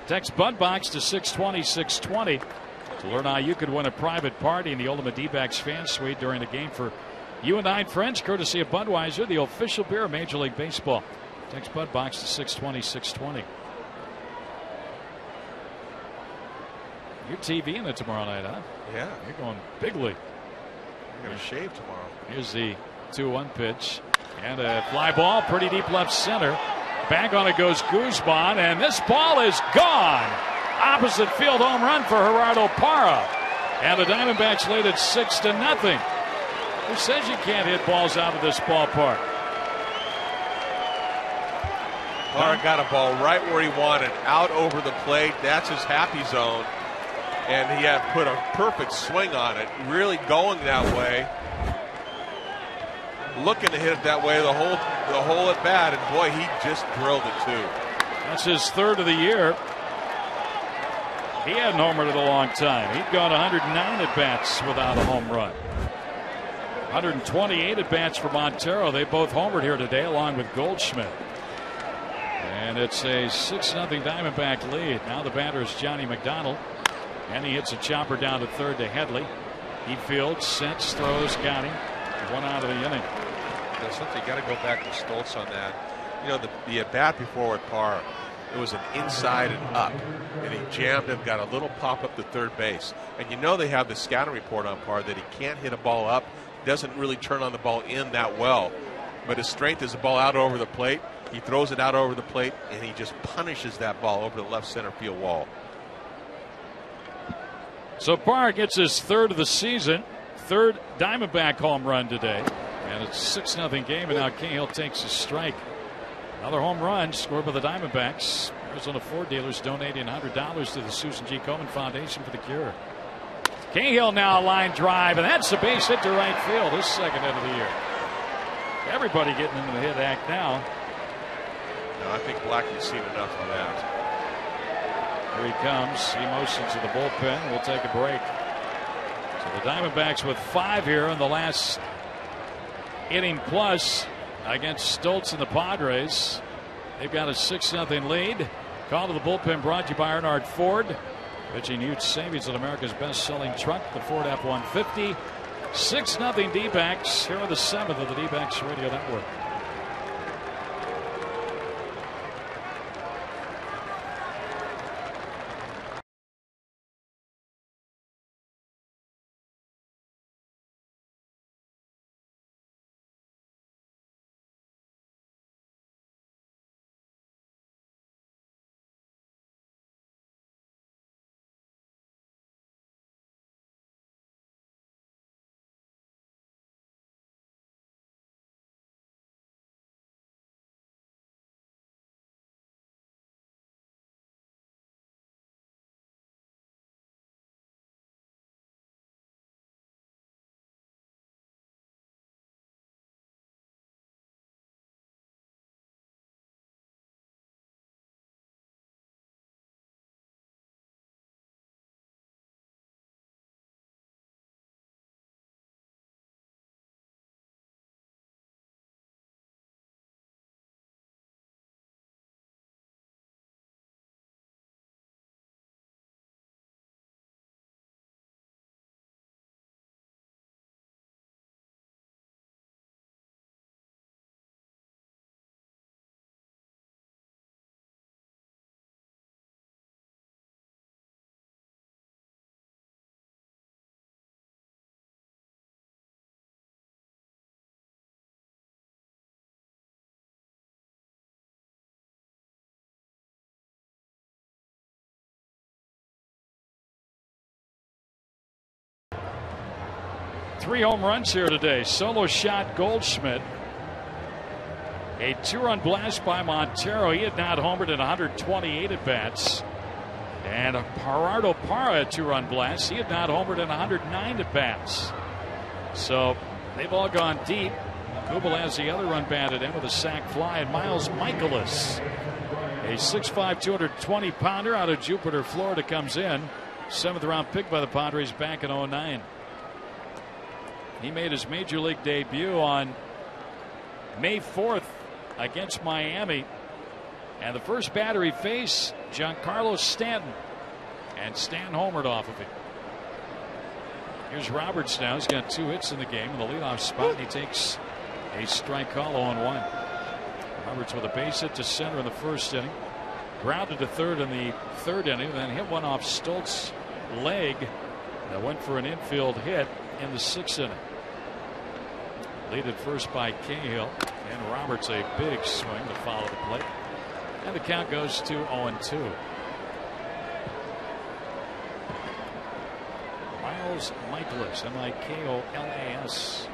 Text Bud Box to 620-620 to learn how you could win a private party in the Ultimate D-backs fan suite during the game for you and 9 friends, courtesy of Budweiser, the official beer of Major League Baseball. Text Bud Box to 620-620. You're TVing it tomorrow night, huh? Yeah. You're going bigly. You're going to shave tomorrow. Here's the 2-1 pitch. And a fly ball, pretty deep left center. Back on it goes Guzman, and this ball is gone. Opposite field home run for Gerardo Parra. And the Diamondbacks lead it 6-0. Who says you can't hit balls out of this ballpark? Parra got a ball right where he wanted, out over the plate. That's his happy zone. And he had put a perfect swing on it, really going that way. Looking to hit it that way the whole at bat, and boy, he just drilled it too. That's his third of the year. He hadn't homered in a long time. He'd gone 109 at bats without a home run. 128 at bats for Montero. They both homered here today, along with Goldschmidt. And it's a 6-0 Diamondback lead. Now the batter is Johnny McDonald. And he hits a chopper down to third to Headley. He fields, sets, throws, got him. 1 out of the inning. Something you got to go back to Stoltz on that. You know, the at bat before at Parr, it was an inside and up, and he jammed him, got a little pop up to third base. And you know they have the scouting report on Parr that he can't hit a ball up, doesn't really turn on the ball in that well. But his strength is the ball out over the plate. He throws it out over the plate, and he just punishes that ball over the left center field wall. So Parr gets his third of the season, third Diamondback home run today. And it's a 6-0 game, and now Cahill takes a strike. Another home run scored by the Diamondbacks. Arizona Ford dealers donating $100 to the Susan G. Komen Foundation for the Cure. Cahill now a line drive, and that's a base hit to right field, his second hit of the year. Everybody getting into the hit act now. No, I think Blackie's seen enough of that. Here he comes. He motions to the bullpen. We'll take a break. So the Diamondbacks with 5 here in the last inning plus against Stoltz and the Padres. They've got a 6-0 lead. Call to the bullpen brought to you by Bernard Ford. Pitching huge savings on America's best-selling truck, the Ford F-150. 6-0 D-backs here on the 7th of the D-backs Radio Network. Three home runs here today. Solo shot Goldschmidt. A 2-run blast by Montero. He had not homered in 128 at-bats. And Gerardo Parra, a 2-run blast. He had not homered in 109 at-bats. So they've all gone deep. Kubel has the other run batted in with a sac fly. And Miles Michaelis, a 6'5", 220-pounder out of Jupiter, Florida, comes in. 7th-round pick by the Padres back in 2009. He made his major league debut on May 4th against Miami. And the first batter he faced, Giancarlo Stanton. And Stanton homered off of him. Here's Roberts now. He's got 2 hits in the game in the leadoff spot. And he takes a strike call 0-1. Roberts with a base hit to center in the first inning. Grounded to third in the third inning. Then hit one off Stoltz's leg that went for an infield hit in the 6th inning. Leaded first by Cahill, and Roberts a big swing to follow the plate. And the count goes to 0-2. Miles Michaelis, Mikolas.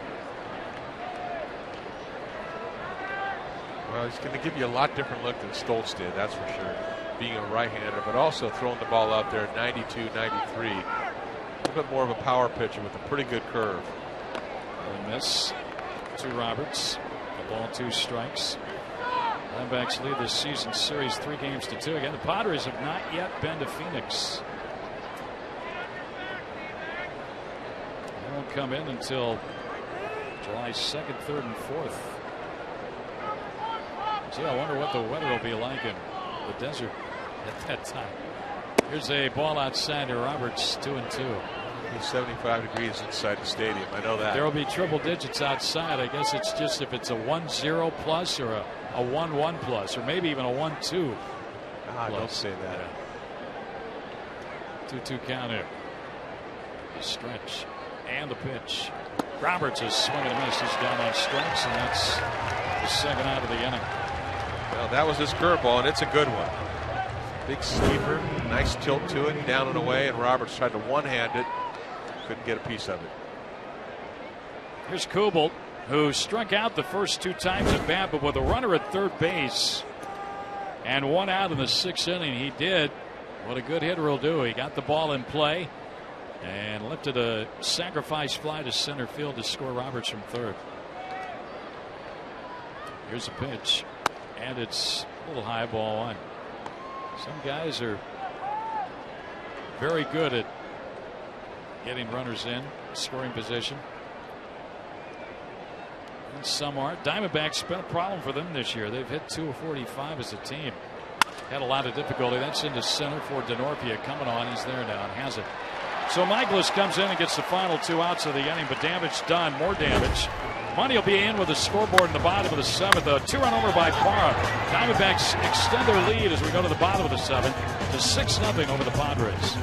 Well, he's going to give you a lot different look than Stoltz did, that's for sure. Being a right-hander, but also throwing the ball out there at 92, 93. A little bit more of a power pitcher with a pretty good curve. A miss to Roberts. A ball, 2 strikes. Diamondbacks lead this season series 3-2. Again, the Padres have not yet been to Phoenix. They won't come in until July 2nd, 3rd, and 4th. Gee, I wonder what the weather will be like in the desert at that time. Here's a ball outside to Roberts, 2-2. It'll be 75 degrees inside the stadium. I know that. There will be triple digits outside. I guess it's just if it's a 1-0 plus or a 1-1 plus or maybe even a 1-2. Don't say that. 2-2 count here. The stretch and the pitch. Roberts is swinging and miss. He's down on strikes, and that's the second out of the inning. Well, that was his curveball, and it's a good one. Big sleeper, nice tilt to it, down and away, and Roberts tried to one-hand it. Couldn't get a piece of it. Here's Kubel, who struck out the first 2 times at bat, but with a runner at third base and 1 out in the 6th inning, he did what a good hitter will do. He got the ball in play and lifted a sacrifice fly to center field to score Roberts from third. Here's a pitch, and it's a little high, ball 1. Some guys are very good at getting runners in scoring position, and some aren't. Diamondbacks been a problem for them this year. They've hit 245 as a team. Had a lot of difficulty. That's into center for Denorpia coming on. He's there now and has it. So Michaelis comes in and gets the final 2 outs of the inning, but damage done. More damage. Money will be in with the scoreboard in the bottom of the 7th. A 2-run homer by Parra. Diamondbacks extend their lead as we go to the bottom of the 7th to 6-0 over the Padres.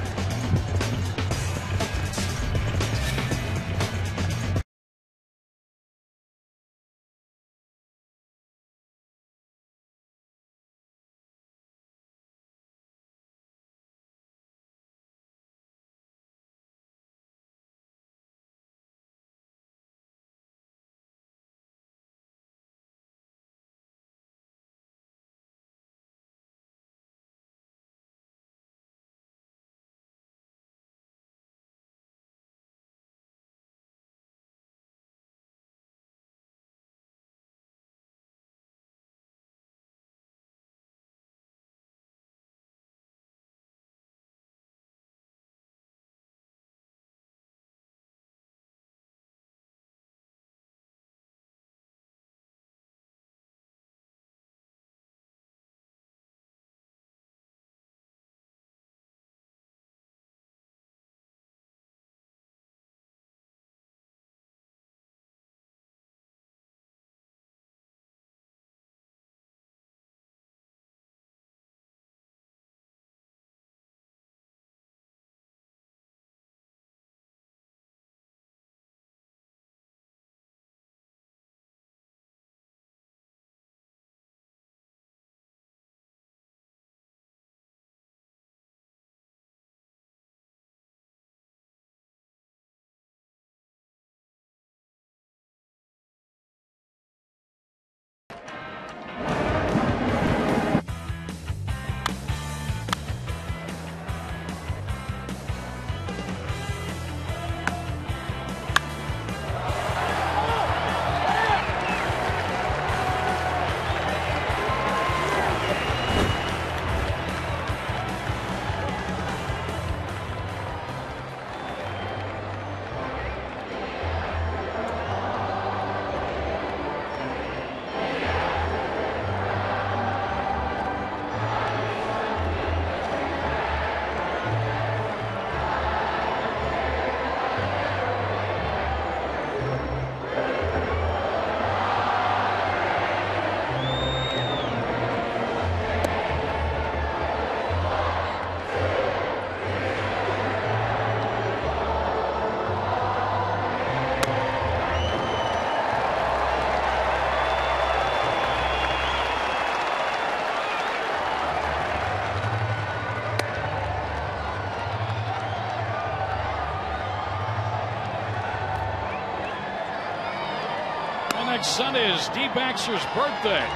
Next Sunday is D. Baxter's birthday.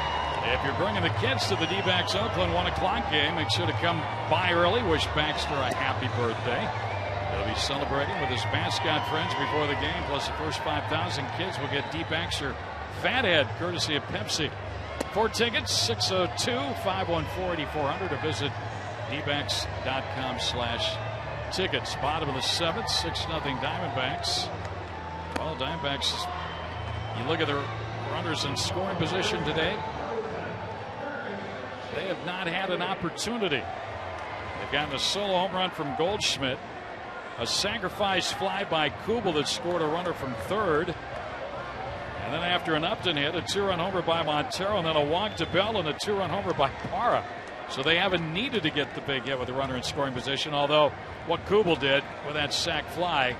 If you're bringing the kids to the D-backs Oakland 1 o'clock game, make sure to come by early. Wish Baxter a happy birthday. He'll be celebrating with his mascot friends before the game, plus the first 5,000 kids will get D. Baxter Fathead, courtesy of Pepsi. For tickets, 602-514-8400 or visit dbacks.com/tickets. Bottom of the 7th, 6-0 Diamondbacks. Well, Diamondbacks, you look at their runners in scoring position today. they have not had an opportunity. They've gotten a solo home run from Goldschmidt, a sacrifice fly by Kubel that scored a runner from third, and then after an Upton hit, a 2-run homer by Montero, and then a walk to Bell and a 2-run homer by Parra. So they haven't needed to get the big hit with the runner in scoring position, although what Kubel did with that sac fly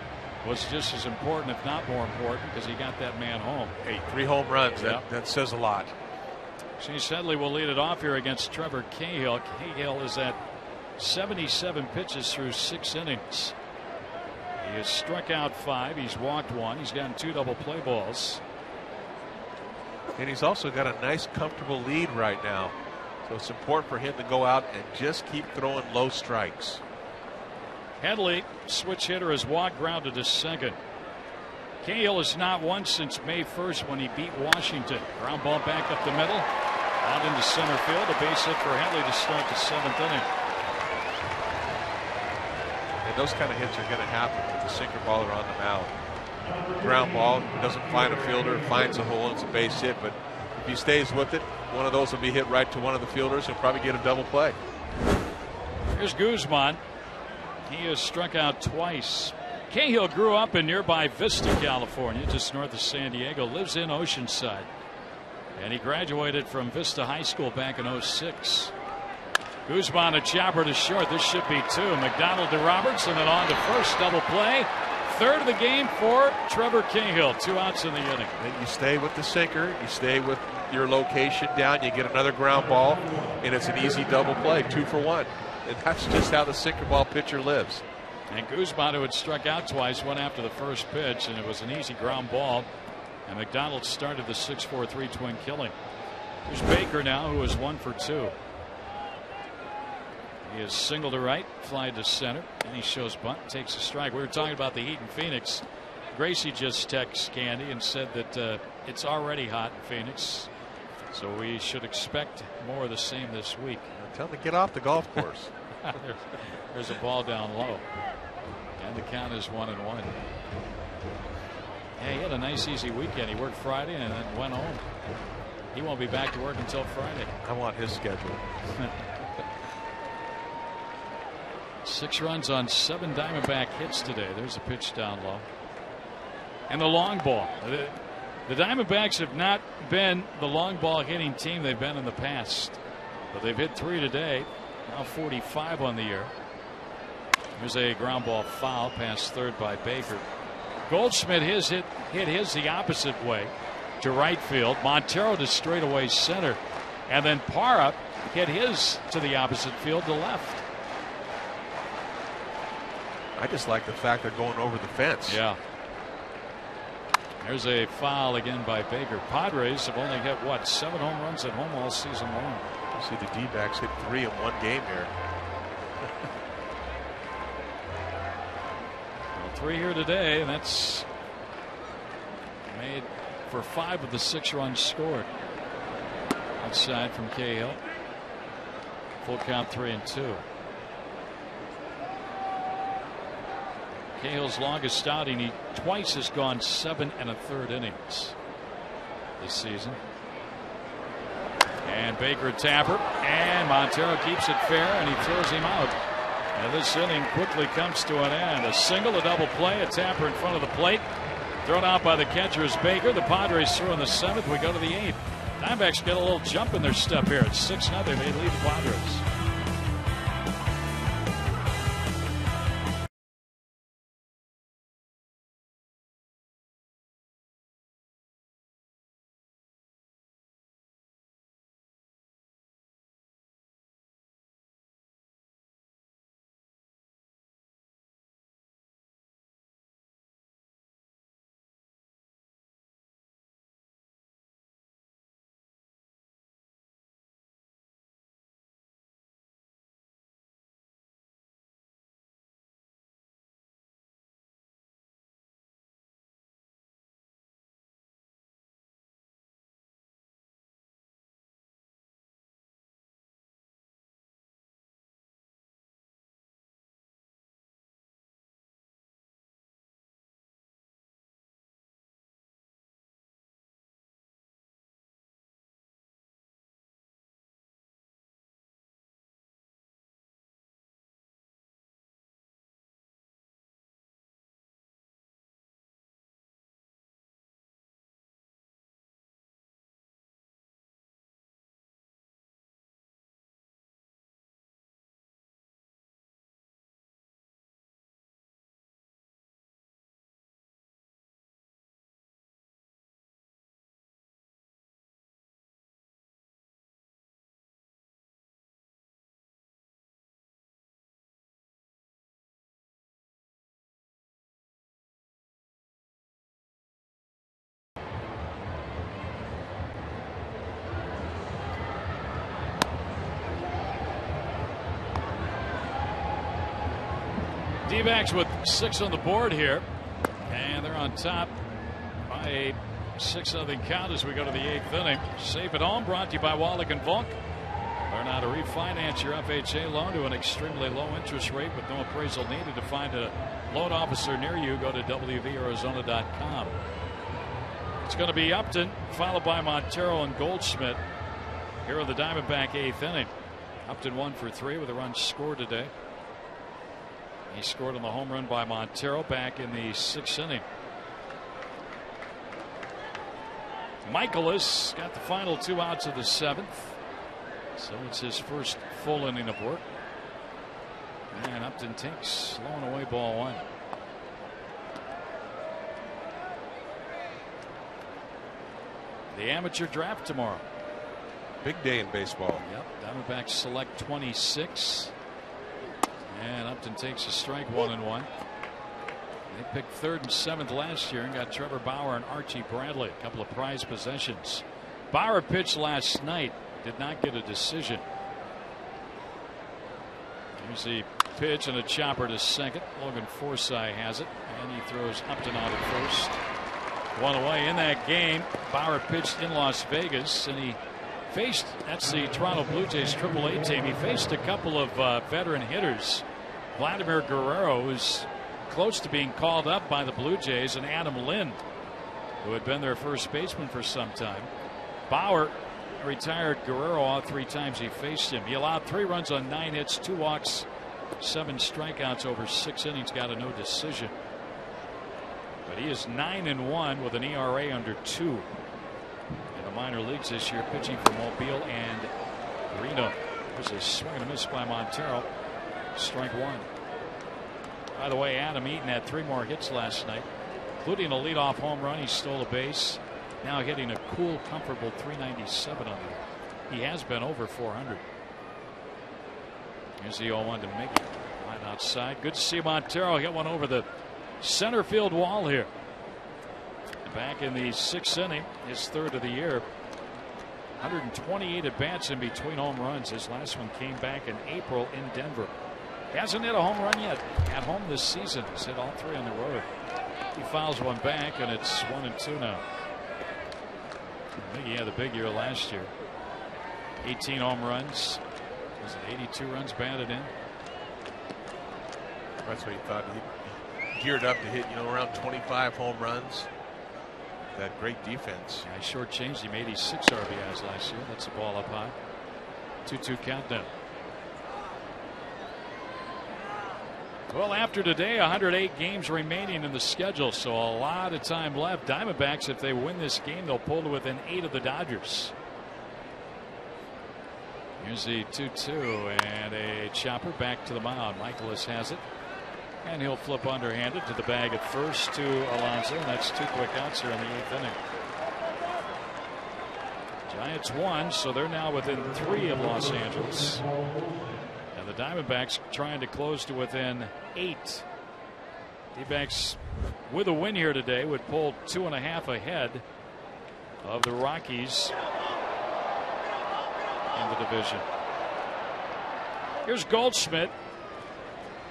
was just as important, if not more important, because he got that man home. Hey, 3 home runs. Yep. That says a lot. Chase Headley will lead it off here against Trevor Cahill. Cahill is at 77 pitches through 6 innings. He has struck out 5. He's walked 1. He's gotten 2 double play balls. And he's also got a nice, comfortable lead right now. So it's important for him to go out and just keep throwing low strikes. Headley, switch hitter, has walked, grounded to second. Cahill has not won since May 1st when he beat Washington. Ground ball back up the middle. Out into center field. A base hit for Headley to start the 7th inning. And those kind of hits are going to happen with the sinker baller on the mound. Ground ball, doesn't find a fielder, finds a hole, it's a base hit, but if he stays with it, one of those will be hit right to one of the fielders. He'll probably get a double play. Here's Guzman. He has struck out twice. Cahill grew up in nearby Vista, California, just north of San Diego, lives in Oceanside, and he graduated from Vista High School back in '06. Guzman, a chopper to short. This should be 2. McDonald to Roberts, and then on to first. Double play. 3rd of the game for Trevor Cahill. 2 outs in the inning. Then you stay with the sinker. You stay with your location down. You get another ground ball, and it's an easy double play. 2 for 1. And that's just how the sinker ball pitcher lives. And Guzman, who had struck out twice, went after the first pitch, and it was an easy ground ball. And McDonald started the 6-4-3 twin killing. There's Baker now, who is 1 for 2. He is single to right, fly to center, and he shows bunt, takes a strike. We were talking about the heat in Phoenix. Gracie just texted Candy and said that it's already hot in Phoenix, so we should expect more of the same this week. Tell him to get off the golf course. There's a ball down low, and the count is 1-1. Yeah, he had a nice easy weekend. He worked Friday and then went home. He won't be back to work until Friday. I want his schedule. 6 runs on 7 Diamondback hits today. There's a pitch down low. And the long ball. The Diamondbacks have not been the long ball hitting team they've been in the past. But they've hit 3 today. Now 45 on the year. Here's a ground ball foul past third by Baker. Goldschmidt hit his the opposite way to right field. Montero to straightaway center. And then Parra hit his to the opposite field to left. I just like the fact they're going over the fence. Yeah. There's a foul again by Baker. Padres have only hit, 7 home runs at home all season long. You see the D-backs hit 3 in one game here. Well, 3 here today, and that's made for 5 of the 6 runs scored. Outside from Cahill. Full count 3-2. Cahill's longest outing, he twice has gone 7 1/3 innings this season. And Baker a tapper, and Montero keeps it fair, and he throws him out. And this inning quickly comes to an end. A single, a double play, a tapper in front of the plate. Thrown out by the catcher is Baker. The Padres throw in the 7th. We go to the 8th. Diamondbacks get a little jump in their step here. It's 6-0. They lead the Padres. D-backs with 6 on the board here, and they're on top by a 6-0 count as we go to the 8th inning. Safe at home, brought to you by Wallach and Volk. Learn how to refinance your FHA loan to an extremely low interest rate with no appraisal needed. To find a loan officer near you, go to wvarizona.com. It's going to be Upton, followed by Montero and Goldschmidt here in the Diamondback 8th inning. Upton 1 for 3 with a run scored today. He scored on the home run by Montero back in the 6th inning. Michaelis got the final 2 outs of the 7th. So it's his first full inning of work. And Upton takes low and away ball 1. The amateur draft tomorrow. Big day in baseball. Yep. Diamondbacks select 26. And Upton takes a strike 1-1. They picked 3rd and 7th last year and got Trevor Bauer and Archie Bradley, a couple of prize possessions. Bauer pitched last night, did not get a decision. Here's the pitch and a chopper to second. Logan Forsythe has it, and he throws Upton out at first. 1 away in that game. Bauer pitched in Las Vegas, and he faced, that's the Toronto Blue Jays AAA team. He faced a couple of veteran hitters. Vladimir Guerrero, who's close to being called up by the Blue Jays, and Adam Lind, who had been their first baseman for some time. Bauer retired Guerrero all 3 times he faced him. He allowed 3 runs on 9 hits, 2 walks, 7 strikeouts over 6 innings, got a no decision. But he is 9-1 with an ERA under 2 in the minor leagues this year, pitching for Mobile and Reno. There's a swing and a miss by Montero. Strike 1. By the way, Adam Eaton had 3 more hits last night, including a leadoff home run. He stole a base. Now hitting a cool, comfortable 397 on the. He has been over 400. Here's the 0-1 to Mickey. Line outside. Good to see Montero hit one over the center field wall here. Back in the 6th inning, his 3rd of the year. 128 at bats in between home runs. His last one came back in April in Denver. Hasn't hit a home run yet at home this season. He's hit all 3 on the road. He fouls one back, and it's 1-2 now. I think he had a big year last year. 18 home runs. Was it 82 runs batted in? That's what he thought. He geared up to hit, around 25 home runs. That great defense. I shortchanged him. 86 RBIs last year. That's the ball up high. 2-2 countdown. Well, after today, 108 games remaining in the schedule, so a lot of time left. Diamondbacks, if they win this game, they'll pull to within 8 of the Dodgers. Here's the 2-2 and a chopper back to the mound. Michaelis has it, and he'll flip underhanded to the bag at first to Alonso, and that's 2 quick outs here in the 8th inning. Giants won, so they're now within 3 of Los Angeles. And the Diamondbacks trying to close to within 8. D-backs with a win here today would pull 2.5 ahead of the Rockies in the division. Here's Goldschmidt,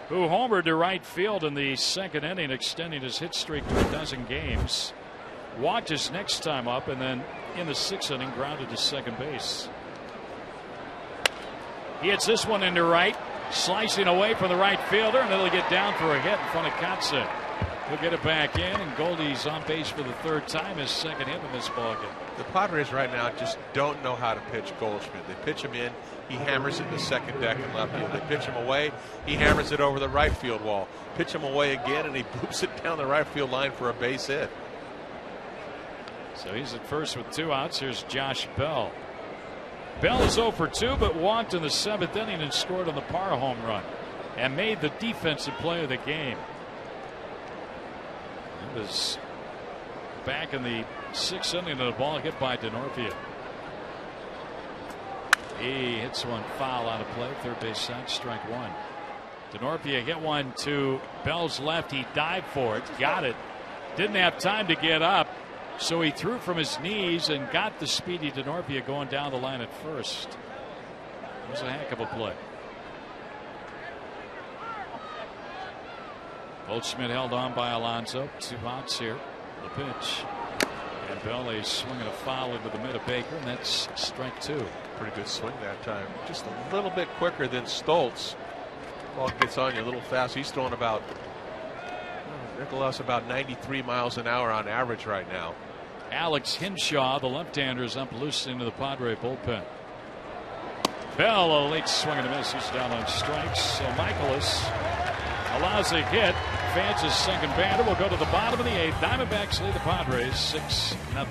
who homered to right field in the 2nd inning, extending his hit streak to 12 games. Walked his next time up, and then in the 6th inning grounded to second base. He hits this one into right, slicing away from the right fielder, and it'll get down for a hit in front of Kotze. He'll get it back in, and Goldie's on base for the 3rd time, his 2nd hit in this ballgame. The Padres right now just don't know how to pitch Goldschmidt. They pitch him in, he hammers it in the 2nd deck in left field. They pitch him away, he hammers it over the right field wall. Pitch him away again, and he boops it down the right field line for a base hit. So he's at first with 2 outs. Here's Josh Bell. Bell is 0 for 2, but walked in the 7th inning and scored on the Parra home run and made the defensive play of the game. It was back in the 6th inning, and a ball hit by Denorfia. He hits one foul out of play, 3rd base side, strike 1. Denorfia hit one to Bell's left. He dived for it, got it, didn't have time to get up. So he threw from his knees and got the speedy Denorfia going down the line at first. It was a heck of a play. Goldschmidt held on by Alonso. 2 outs here. The pitch. And Belly swinging a foul into the mid of Baker, and that's strike 2. Pretty good swing that time. Just a little bit quicker than Stoltz. Ball gets on you a little fast. He's throwing about, Nicholas, about 93 miles an hour on average right now. Alex Hinshaw, the left-hander, is up loose into the Padre bullpen. Bell, a late swing and a miss. He's down on strikes. So Michaelis allows a hit. Advances second batter. Will go to the bottom of the 8th. Diamondbacks lead the Padres 6-0.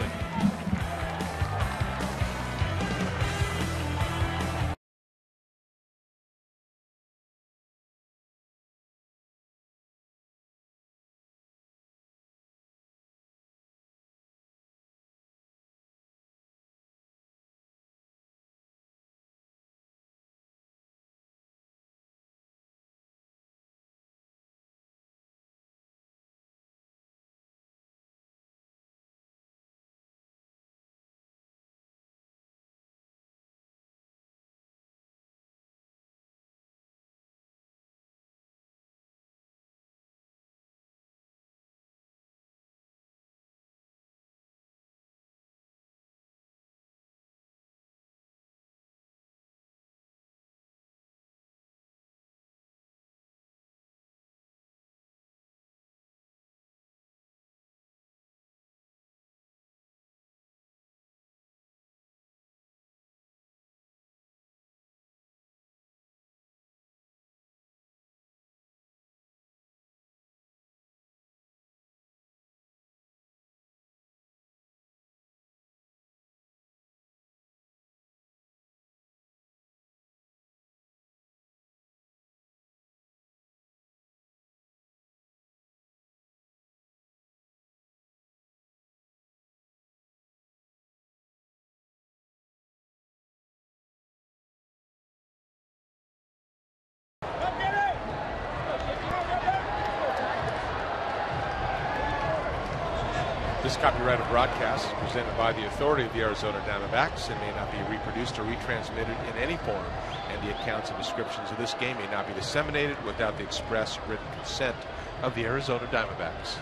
This copyrighted broadcast is presented by the authority of the Arizona Diamondbacks and may not be reproduced or retransmitted in any form, and the accounts and descriptions of this game may not be disseminated without the express written consent of the Arizona Diamondbacks.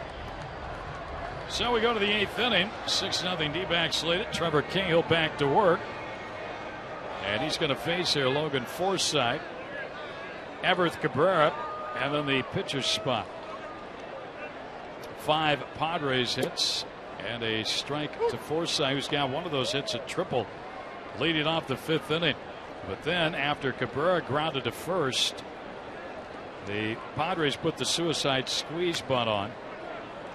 So we go to the 8th inning. 6-0 D-backs lead it. Trevor Cahill back to work. And he's going to face here Logan Forsythe, Everth Cabrera, and then the pitcher's spot. 5 Padres hits and a strike to Forsythe, who's got one of those hits, a triple, leading off the 5th inning. But then after Cabrera grounded to first, the Padres put the suicide squeeze bunt on,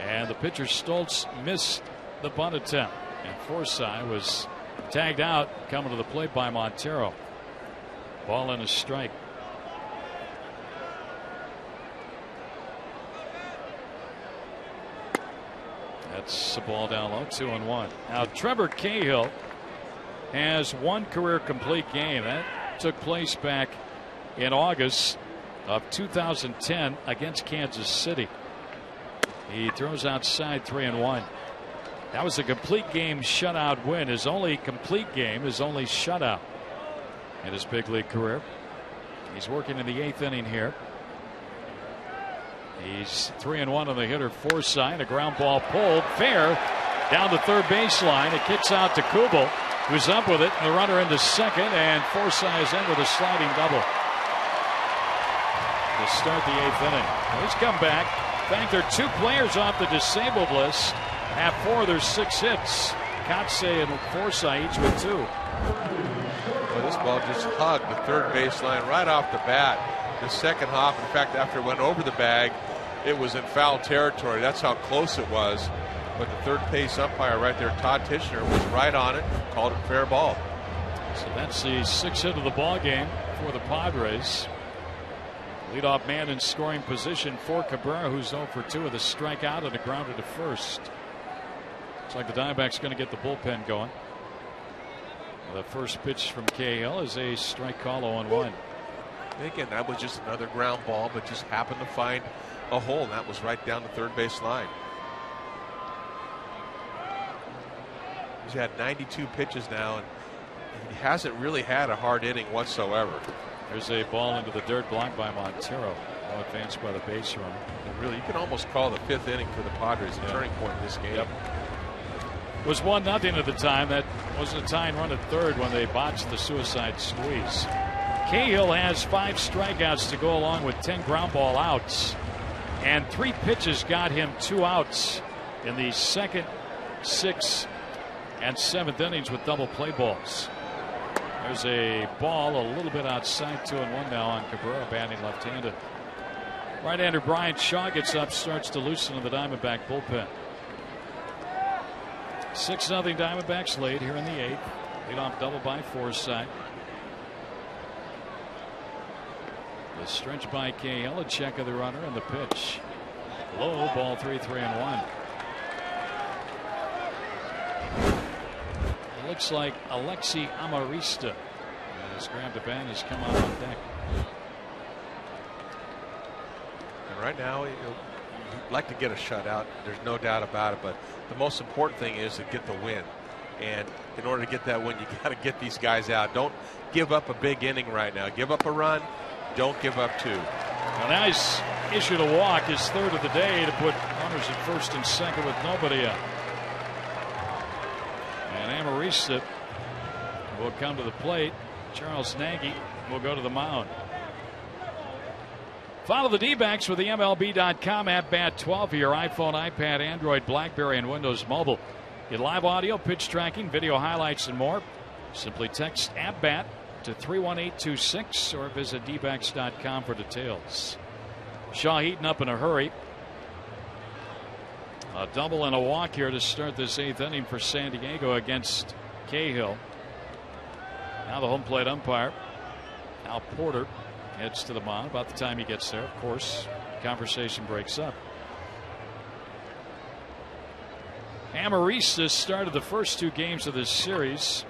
and the pitcher Stoltz missed the bunt attempt, and Forsythe was tagged out coming to the plate by Montero. Ball and a strike. That's a ball down low, 2-1. Now Trevor Cahill has 1 career complete game. That took place back in August of 2010 against Kansas City. He throws outside 3-1. That was a complete game shutout win. His only complete game, his only shutout in his big league career. He's working in the 8th inning here. He's 3-1 on the hitter Forsythe. A ground ball pulled fair down the third baseline. It kicks out to Kubel, who's up with it, and the runner into second, and Forsythe is in with a sliding double to start the 8th inning. Well, he's come back. In fact, there are 2 players off the disabled list. Have 4 of their 6 hits. Kotze and Forsythe each with 2. Well, this ball just hugged the third baseline right off the bat. The second hop, in fact, after it went over the bag, it was in foul territory. That's how close it was. But the third base umpire right there, Todd Tichenor, was right on it, called it fair ball. So that's the 6th hit of the ball game for the Padres. Leadoff man in scoring position for Cabrera, who's 0 for 2 with a strikeout and a grounder to first. Looks like the Diamondbacks going to get the bullpen going. The first pitch from Cahill is a strike call, 0-1. Again, that was just another ground ball, but just happened to find a hole, and that was right down the third base line. He's had 92 pitches now, and he hasn't really had a hard inning whatsoever. There's a ball into the dirt blocked by Montero. No advance by the base runner. And really, you can almost call the 5th inning for the Padres a turning point in this game. Yep. It was 1-0 at the time. That was a tying run at third when they botched the suicide squeeze. Cahill has 5 strikeouts to go along with 10 ground ball outs. And 3 pitches got him 2 outs in the 2nd, 6th, and 7th innings with double play balls. There's a ball a little bit outside, 2-1 now on Cabrera, batting left-handed. Right-hander Brian Shaw gets up, starts to loosen in the Diamondback bullpen. 6-0 Diamondbacks lead here in the 8th. Leadoff double by Forsythe. The stretch by Cahill, a check of the runner, and the pitch. Low, ball 3-1. It looks like Alexi Amarista as Graham DeBan has come out on deck. And right now, you'd like to get a shutout. There's no doubt about it. But the most important thing is to get the win. And in order to get that win, you got to get these guys out. Don't give up a big inning right now. Give up a run. Don't give up 2. Well, now he's issued a walk, his 3rd of the day, to put runners at 1st and 2nd with nobody out. And Amarista will come to the plate. Charles Nagy will go to the mound. Follow the D-backs with the MLB.com at Bat 12 for your iPhone, iPad, Android, BlackBerry, and Windows Mobile. Get live audio, pitch tracking, video highlights, and more. Simply text @BAT to 31826 or visit dbacks.com for details. Shaw heating up in a hurry. A double and a walk here to start this 8th inning for San Diego against Cahill. Now the home plate umpire, Al Porter, heads to the mound. About the time he gets there, of course, conversation breaks up. Amarista started the first 2 games of this series.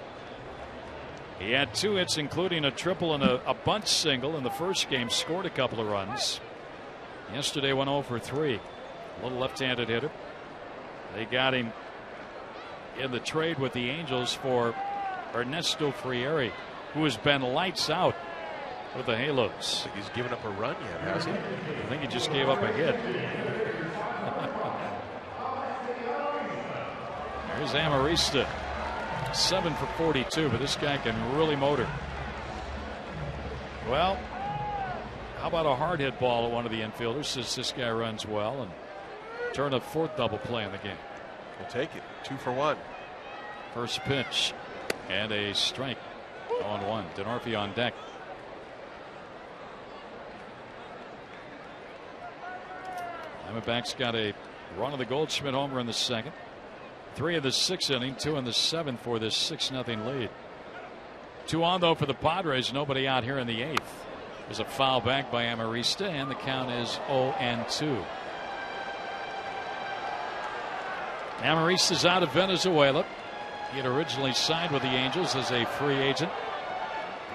He had 2 hits, including a triple and a bunt single in the first game, scored a couple of runs. Yesterday went 0 for 3. A little left-handed hitter. They got him in the trade with the Angels for Ernesto Frieri, who has been lights out with the Halos. He's given up a run yet, has he? I think he just gave up a hit. There's Amarista. 7 for 42, but this guy can really motor. Well, how about a hard hit ball at one of the infielders, since this guy runs well, and turn a 4th double play in the game. We'll take it. 2 for 1. First pitch and a strike. 0-1. Denorfia on deck. Diamondbacks got a run of the Goldschmidt homer in the 2nd. 3 in the 6th inning, 2 in the 7th for this 6-0 lead. 2 on though for the Padres. Nobody out here in the 8th. There's a foul back by Amarista, and the count is 0-2. Amarista's out of Venezuela. He had originally signed with the Angels as a free agent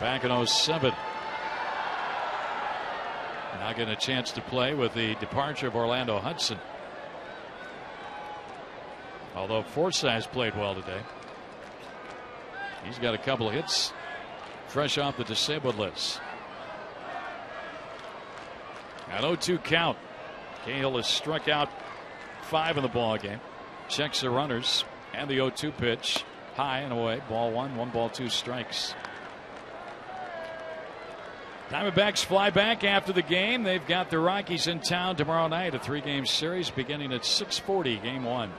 back in 07. Now getting a chance to play with the departure of Orlando Hudson. Although Forsythe's played well today. He's got a couple of hits fresh off the disabled list. An 0-2 count. Cahill has struck out 5 in the ball game. Checks the runners and the 0-2 pitch. High and away. Ball 1, 1-2 strikes. Diamondbacks fly back after the game. They've got the Rockies in town tomorrow night. A 3-game series beginning at 6:40, game 1.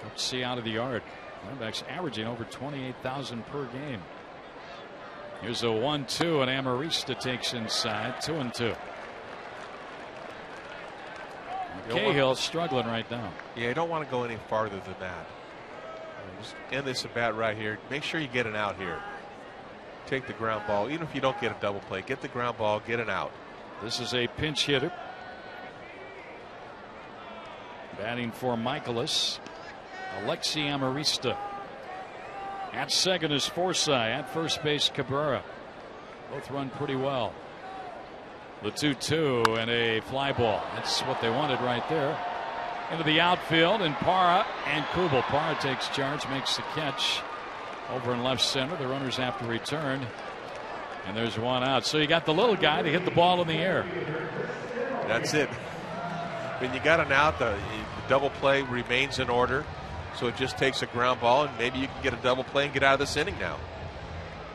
Let's see out of the yard. Diamondbacks averaging over 28,000 per game. Here's a 1-2, and Amarista takes inside. 2-2. Cahill struggling right now. Yeah, you don't want to go any farther than that. Just end this at bat right here. Make sure you get an out here. Take the ground ball. Even if you don't get a double play, get the ground ball, get an out. This is a pinch hitter. Batting for Michaelis, Alexi Amarista. At second is Forsythe. At first base, Cabrera. Both run pretty well. The 2-2 and a fly ball. That's what they wanted right there. Into the outfield, and Parra and Kubel. Parra takes charge, makes the catch over in left center. The runners have to return. And there's one out. So you got the little guy to hit the ball in the air. That's it. When you got an out, the double play remains in order. So it just takes a ground ball, and maybe you can get a double play and get out of this inning now.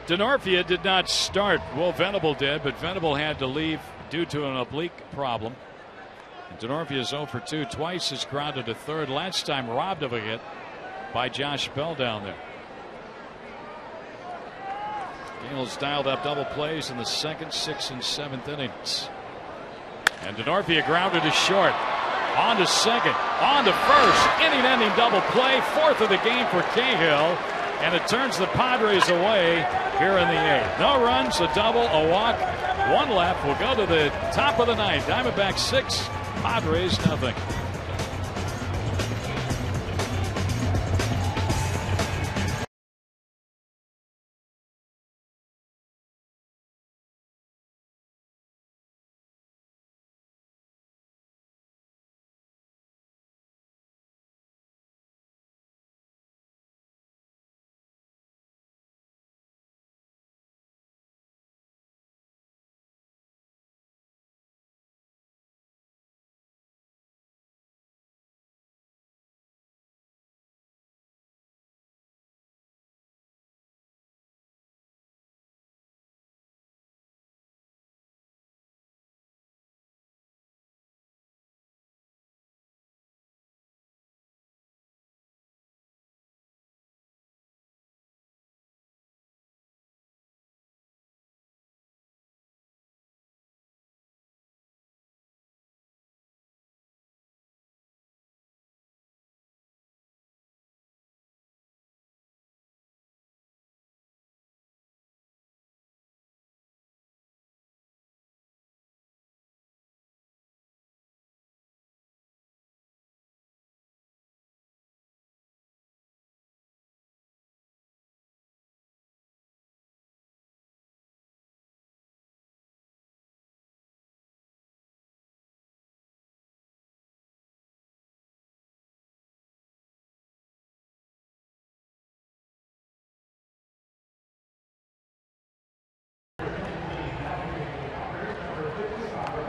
Denorfia did not start. Will Venable did, but Venable had to leave due to an oblique problem. Denorfia is 0 for 2. Twice is grounded to third. Last time robbed of a hit by Josh Bell down there. Gale's dialed up double plays in the 2nd, 6th, and 7th innings. And Denorfia grounded to short. On to second. On to first. Inning-ending double play. 4th of the game for Cahill. And it turns the Padres away here in the 8th. No runs, a double, a walk, 1 left. We'll go to the top of the 9th. Diamondbacks 6, Padres nothing.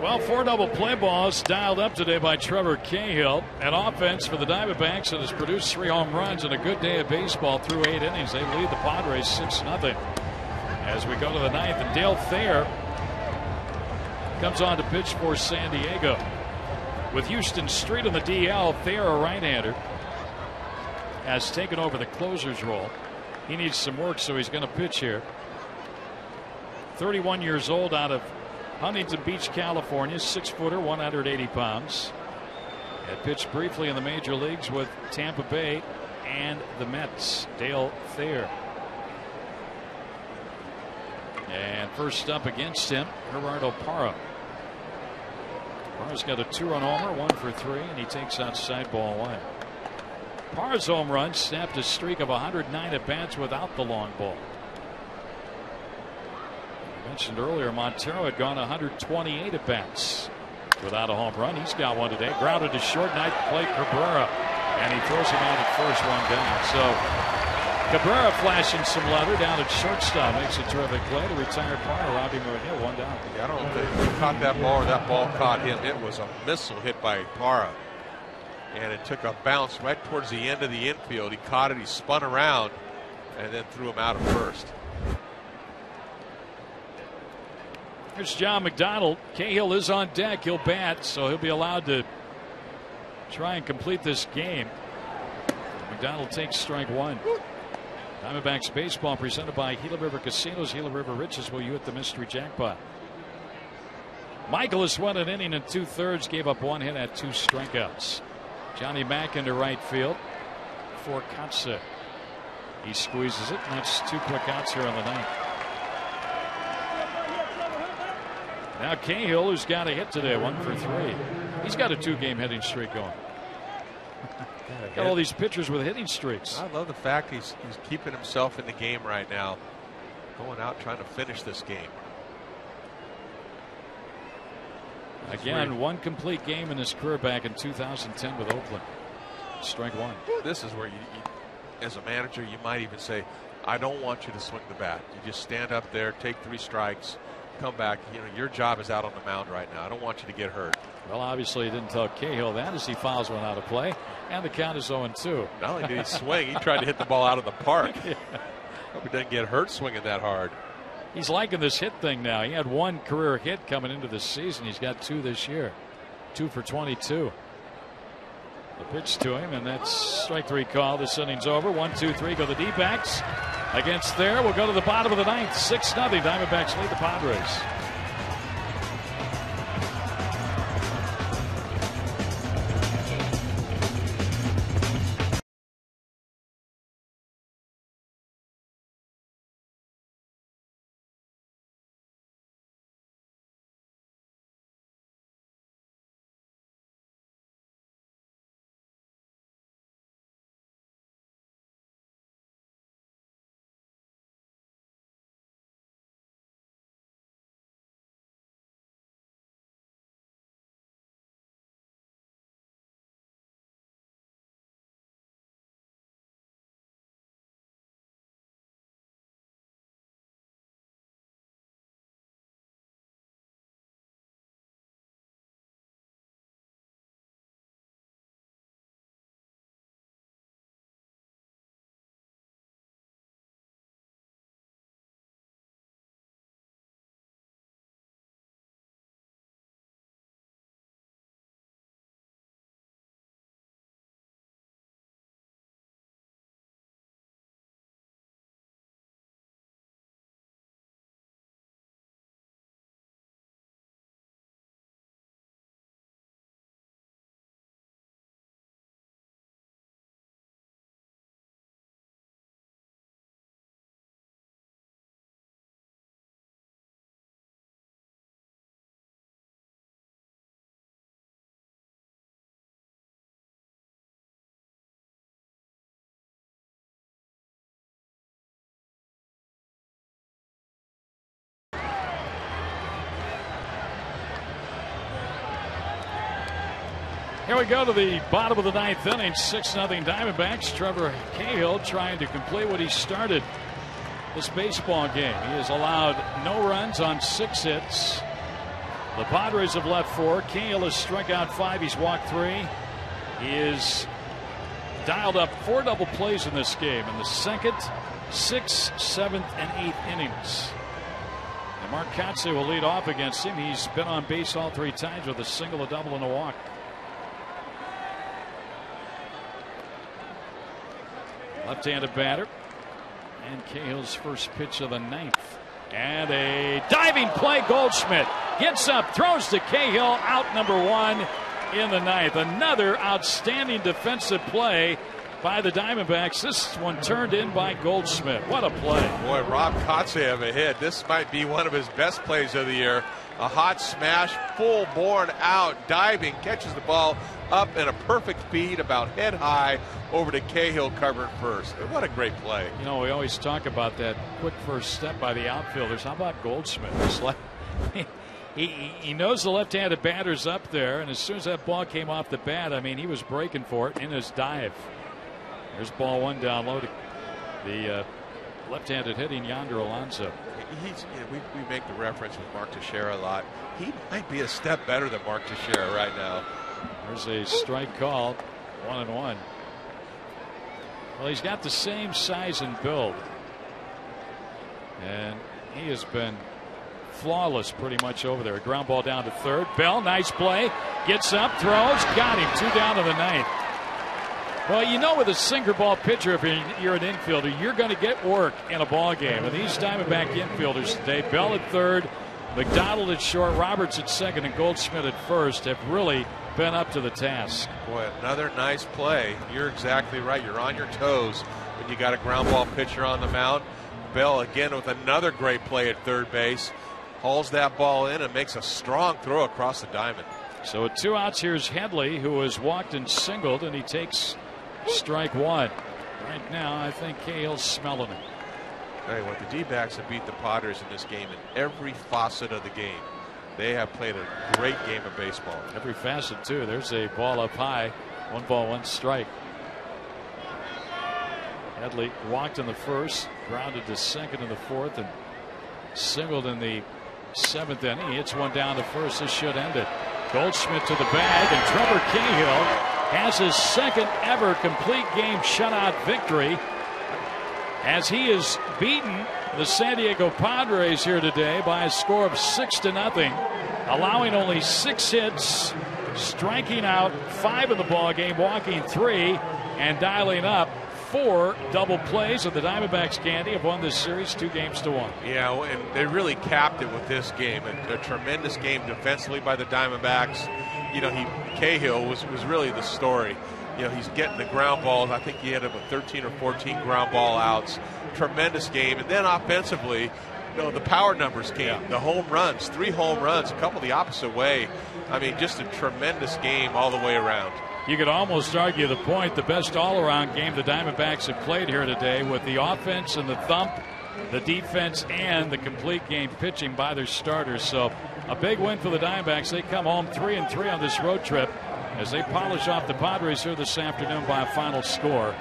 Well, 4 double play balls dialed up today by Trevor Cahill. An offense for the Diamondbacks that has produced 3 home runs and a good day of baseball through 8 innings. They lead the Padres 6-0 as we go to the 9th. And Dale Thayer comes on to pitch for San Diego. With Houston Street in the DL, Thayer, a right-hander, has taken over the closer's role. He needs some work, so he's going to pitch here. 31 years old, out of Huntington Beach, California, 6-footer, 180 pounds. Had pitched briefly in the major leagues with Tampa Bay and the Mets. Dale Thayer. And first up against him, Gerardo Parra. Parra's got a 2-run homer, 1 for 3, and he takes outside ball 1. Parra's home run snapped a streak of 109 at-bats without the long ball. Mentioned earlier, Montero had gone 128 at bats without a home run. He's got one today. Grounded to short, night play Cabrera, and he throws him out at first, 1 down. So Cabrera flashing some leather down at shortstop, makes a terrific play to retire Parra, robbed him of a hit, 1 down. Yeah, I don't know if he caught that ball or that ball caught him. It was a missile hit by Parra, and it took a bounce right towards the end of the infield. He caught it, he spun around, and then threw him out at first. Here's John McDonald. Cahill is on deck. He'll bat, so he'll be allowed to try and complete this game. McDonald takes strike 1. Diamondbacks baseball presented by Gila River Casinos. Gila River Riches will you hit the mystery jackpot. Michaelis went an inning and 2/3, gave up 1 hit, had 2 strikeouts. Johnny Mack into right field for Katze. He squeezes it, and that's 2 quick outs here on the 9th. Now Cahill, who's got a hit today, 1 for 3. He's got a 2-game hitting streak going. Got all these pitchers with hitting streaks. I love the fact he's keeping himself in the game right now, going out trying to finish this game. Again, 1 complete game in his career back in 2010 with Oakland. Strike 1. This is where you as a manager, you might even say, I don't want you to swing the bat. You just stand up there, take 3 strikes, come back. You know, your job is out on the mound right now. I don't want you to get hurt. Well, obviously he didn't tell Cahill that as he fouls one out of play, and the count is 0-2. Not only did he swing, he tried to hit the ball out of the park. Yeah. Hope he doesn't get hurt swinging that hard. He's liking this hit thing now. He had 1 career hit coming into the season. He's got 2 this year. 2 for 22. The pitch to him, and that's strike 3 call. This inning's over. 1-2-3 go the D-backs. Against there, we'll go to the bottom of the 9th. 6-0. Diamondbacks lead the Padres. Here we go to the bottom of the 9th inning. 6-0 Diamondbacks. Trevor Cahill trying to complete what he started this baseball game. He has allowed no runs on 6 hits. The Padres have left 4. Cahill has struck out 5. He's walked 3. He is dialed up 4 double plays in this game in the 2nd, 6th, 7th, and 8th innings. And Mark Kotsay will lead off against him. He's been on base all 3 times with a single, a double, and a walk. Left-handed batter. And Cahill's first pitch of the 9th. And a diving play. Goldschmidt gets up, throws to Cahill, out number 1 in the 9th. Another outstanding defensive play by the Diamondbacks. This one turned in by Goldschmidt. What a play. Boy, Rob Kotsay of a hit. This might be one of his best plays of the year. A hot smash, full born out, diving, catches the ball up in a perfect feed about head high over to Cahill covering first. What a great play. You know, we always talk about that quick first step by the outfielders. How about Goldschmidt? It's like he knows the left-handed batter's up there, and as soon as that ball came off the bat, I mean, he was breaking for it in his dive. There's ball 1 down low to the left-handed hitting Yonder Alonso. We make the reference with Mark Teixeira a lot. He might be a step better than Mark Teixeira right now. There's a strike called. 1-1. Well, he's got the same size and build, and he has been flawless pretty much over there. A ground ball down to third. Bell, nice play. Gets up, throws, got him. 2 down to the 9th. Well, you know, with a sinker ball pitcher, if you're an infielder, you're going to get work in a ball game. And these Diamondback infielders today, Bell at third, McDonald at short, Roberts at second, and Goldschmidt at first, have really been up to the task. Boy, another nice play. You're exactly right. You're on your toes when you got a ground ball pitcher on the mound. Bell again with another great play at third base. Hauls that ball in and makes a strong throw across the diamond. So at 2 outs, here's Headley, who has walked and singled, and he takes strike 1. Right now, I think Cahill's smelling it. Hey, what the D-backs have beat the Padres in this game in every facet of the game. They have played a great game of baseball. Every facet, too. There's a ball up high. 1 ball, 1 strike. Headley walked in the first, grounded to second in the fourth, and singled in the seventh inning. He hits one down to first. This should end it. Goldschmidt to the bag, and Trevor Cahill has his second ever complete game shutout victory as he has beaten the San Diego Padres here today by a score of 6-0, allowing only 6 hits, striking out 5 in the ball game, walking 3, and dialing up 4 double plays. And the Diamondbacks, Candy, have won this series 2-1. Yeah, and they really capped it with this game. A tremendous game defensively by the Diamondbacks. You know, Cahill was really the story. You know, he's getting the ground balls. I think he had about 13 or 14 ground ball outs. Tremendous game. And then offensively, you know, the power numbers came. Yeah. The home runs, 3 home runs, a couple the opposite way. I mean, just a tremendous game all the way around. You could almost argue the point, the best all-around game the Diamondbacks have played here today, with the offense and the thump, the defense, and the complete game pitching by their starters. So a big win for the Diamondbacks. They come home 3-3 on this road trip as they polish off the Padres here this afternoon by a final score